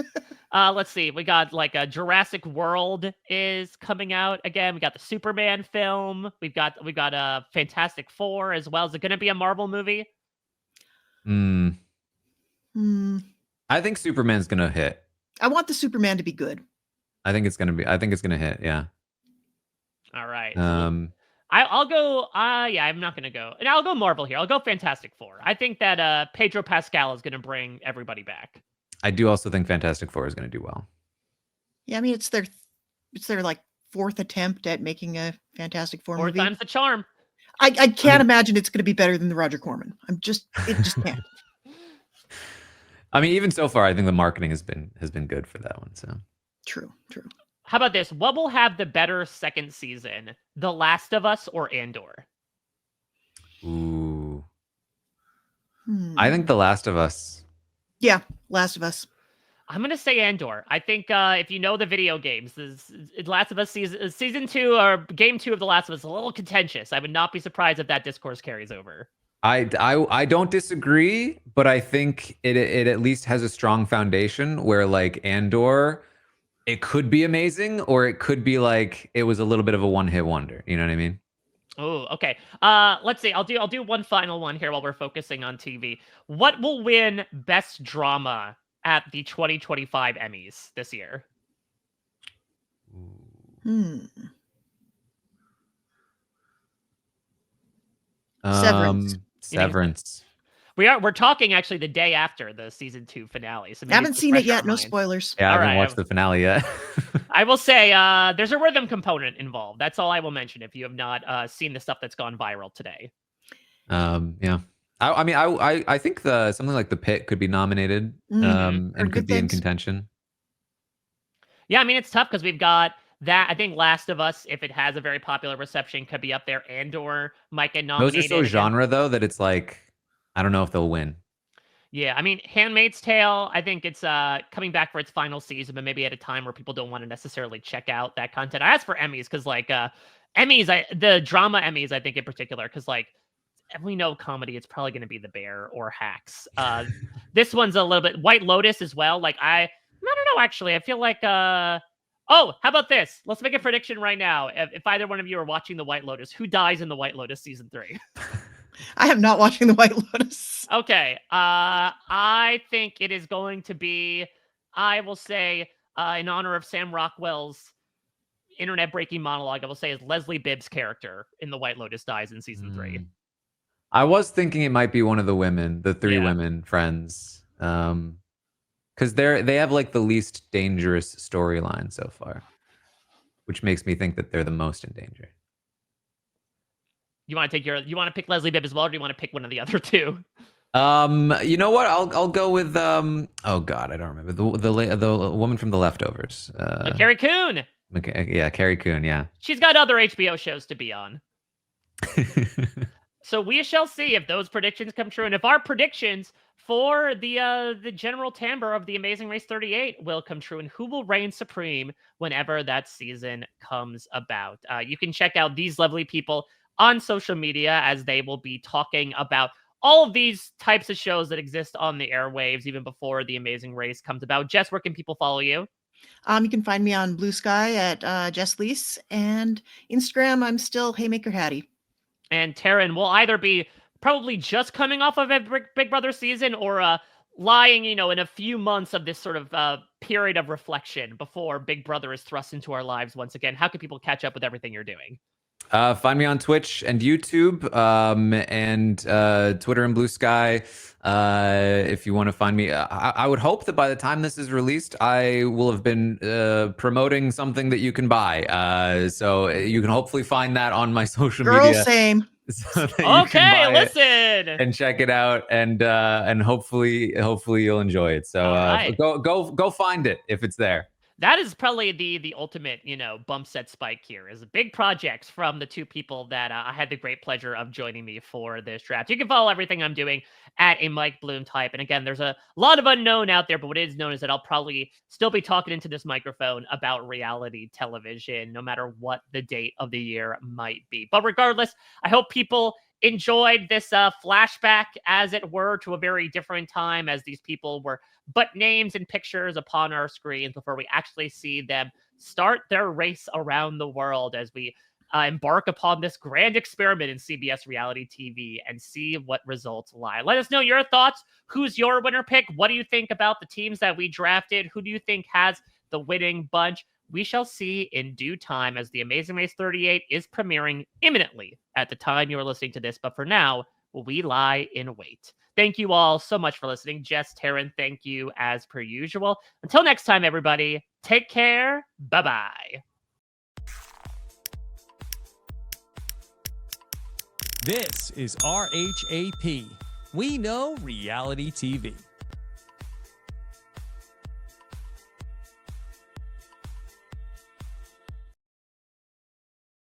Speaker 1: Let's see. We got like a Jurassic World is coming out again. We got the Superman film. We've got a Fantastic Four as well. Is it going to be a Marvel movie?
Speaker 3: I think Superman's going to hit.
Speaker 2: I want the Superman to be good.
Speaker 3: I think it's going to hit. Yeah.
Speaker 1: All right. I'll go. I'm not going to go. And I'll go Marvel here. I'll go Fantastic Four. I think that Pedro Pascal is going to bring everybody back.
Speaker 3: I do also think Fantastic Four is going to do well.
Speaker 2: Yeah, I mean it's their like fourth attempt at making a Fantastic Four
Speaker 1: Four
Speaker 2: movie.
Speaker 1: times the charm.
Speaker 2: I can't imagine it's going to be better than the Roger Corman. It just can't.
Speaker 3: I mean, even so far, I think the marketing has been good for that one. So
Speaker 2: True.
Speaker 1: How about this? What will have the better second season, The Last of Us or Andor?
Speaker 3: ooh, I think The Last of Us.
Speaker 2: Yeah, Last of Us.
Speaker 1: I'm going to say Andor. I think if you know the video games, Last of Us season 2 or game 2 of The Last of Us is a little contentious. I would not be surprised if that discourse carries over.
Speaker 3: I don't disagree, but I think it at least has a strong foundation where like Andor, it could be amazing or it could be like it was a little bit of a one-hit wonder. You know what I mean?
Speaker 1: Oh, okay. Let's see. I'll do one final one here while we're focusing on TV. What will win Best Drama at the 2025 Emmys this year?
Speaker 2: Severance.
Speaker 3: Severance.
Speaker 1: We're talking actually the day after the season 2 finale. So maybe
Speaker 2: Haven't
Speaker 1: to
Speaker 2: seen it
Speaker 1: refresh our
Speaker 2: yet. No
Speaker 1: minds.
Speaker 2: spoilers.
Speaker 3: Yeah, I
Speaker 1: All
Speaker 3: haven't
Speaker 1: right,
Speaker 3: watched the finale yet.
Speaker 1: I will say there's a rhythm component involved. That's all I will mention if you have not seen the stuff that's gone viral today.
Speaker 3: Yeah. I mean, I think something like The Pit could be nominated, and
Speaker 2: Heard
Speaker 3: could
Speaker 2: good
Speaker 3: be in
Speaker 2: things.
Speaker 3: contention.
Speaker 1: Yeah, I mean it's tough because we've got that. I think Last of Us, if it has a very popular reception, could be up there. Andor might get
Speaker 3: Those
Speaker 1: nominated.
Speaker 3: are so genre though that it's like I don't know if they'll win.
Speaker 1: Yeah, I mean, Handmaid's Tale, I think it's coming back for its final season, but maybe at a time where people don't want to necessarily check out that content. I asked for Emmys because, like, Emmys, the drama Emmys, I think in particular, because, like, we know comedy, it's probably going to be The Bear or Hacks. This one's a little bit White Lotus as well. Like, I don't know, actually. I feel like, oh, how about this? Let's make a prediction right now. If either one of you are watching The White Lotus, who dies in The White Lotus season 3?
Speaker 2: I am not watching The White Lotus.
Speaker 1: Okay. I think it is going to be, I will say, in honor of Sam Rockwell's internet-breaking monologue, I will say is Leslie Bibb's character in The White Lotus dies in season 3.
Speaker 3: I was thinking it might be one of the women, the three
Speaker 1: Yeah.
Speaker 3: women friends, because they have like the least dangerous storyline so far, which makes me think that they're the most in danger.
Speaker 1: You want to pick Leslie Bibb as well, or do you want to pick one of the other two?
Speaker 3: You know what? I'll go with oh god, I don't remember the woman from The Leftovers.
Speaker 1: Carrie Coon.
Speaker 3: Okay, yeah, Carrie Coon. Yeah.
Speaker 1: She's got other HBO shows to be on. So we shall see if those predictions come true, and if our predictions for the general timbre of the Amazing Race 38 will come true, and who will reign supreme whenever that season comes about. You can check out these lovely people on social media as they will be talking about all of these types of shows that exist on the airwaves even before the Amazing Race comes about. Jess, where can people follow you?
Speaker 2: You can find me on Blue Sky at Jess Liese, and Instagram, I'm still Haymaker Hattie.
Speaker 1: And Taran will either be probably just coming off of a Big Brother season or lying, in a few months of this sort of period of reflection before Big Brother is thrust into our lives once again. How can people catch up with everything you're doing?
Speaker 3: Find me on Twitch and YouTube, and Twitter and Blue Sky. If you want to find me, I would hope that by the time this is released, I will have been promoting something that you can buy. So you can hopefully find that on my social media.
Speaker 2: Same.
Speaker 3: So
Speaker 1: Okay, listen
Speaker 3: and check it out, and hopefully you'll enjoy it. So
Speaker 1: right.
Speaker 3: go find it if it's there.
Speaker 1: That is probably the ultimate, bump set spike here is big projects from the two people that I had the great pleasure of joining me for this draft. You can follow everything I'm doing at a Mike Bloom type. And again, there's a lot of unknown out there, but what is known is that I'll probably still be talking into this microphone about reality television, no matter what the date of the year might be. But regardless, I hope people enjoyed this flashback, as it were, to a very different time as these people were but names and pictures upon our screens before we actually see them start their race around the world as we embark upon this grand experiment in CBS reality TV and see what results lie. Let us know your thoughts. Who's your winner pick? What do you think about the teams that we drafted? Who do you think has the winning bunch? We shall see in due time as the Amazing Race 38 is premiering imminently at the time you are listening to this. But for now, we lie in wait. Thank you all so much for listening. Jess, Taran, thank you as per usual. Until next time, everybody, take care. Bye-bye.
Speaker 4: This is RHAP. We know reality TV.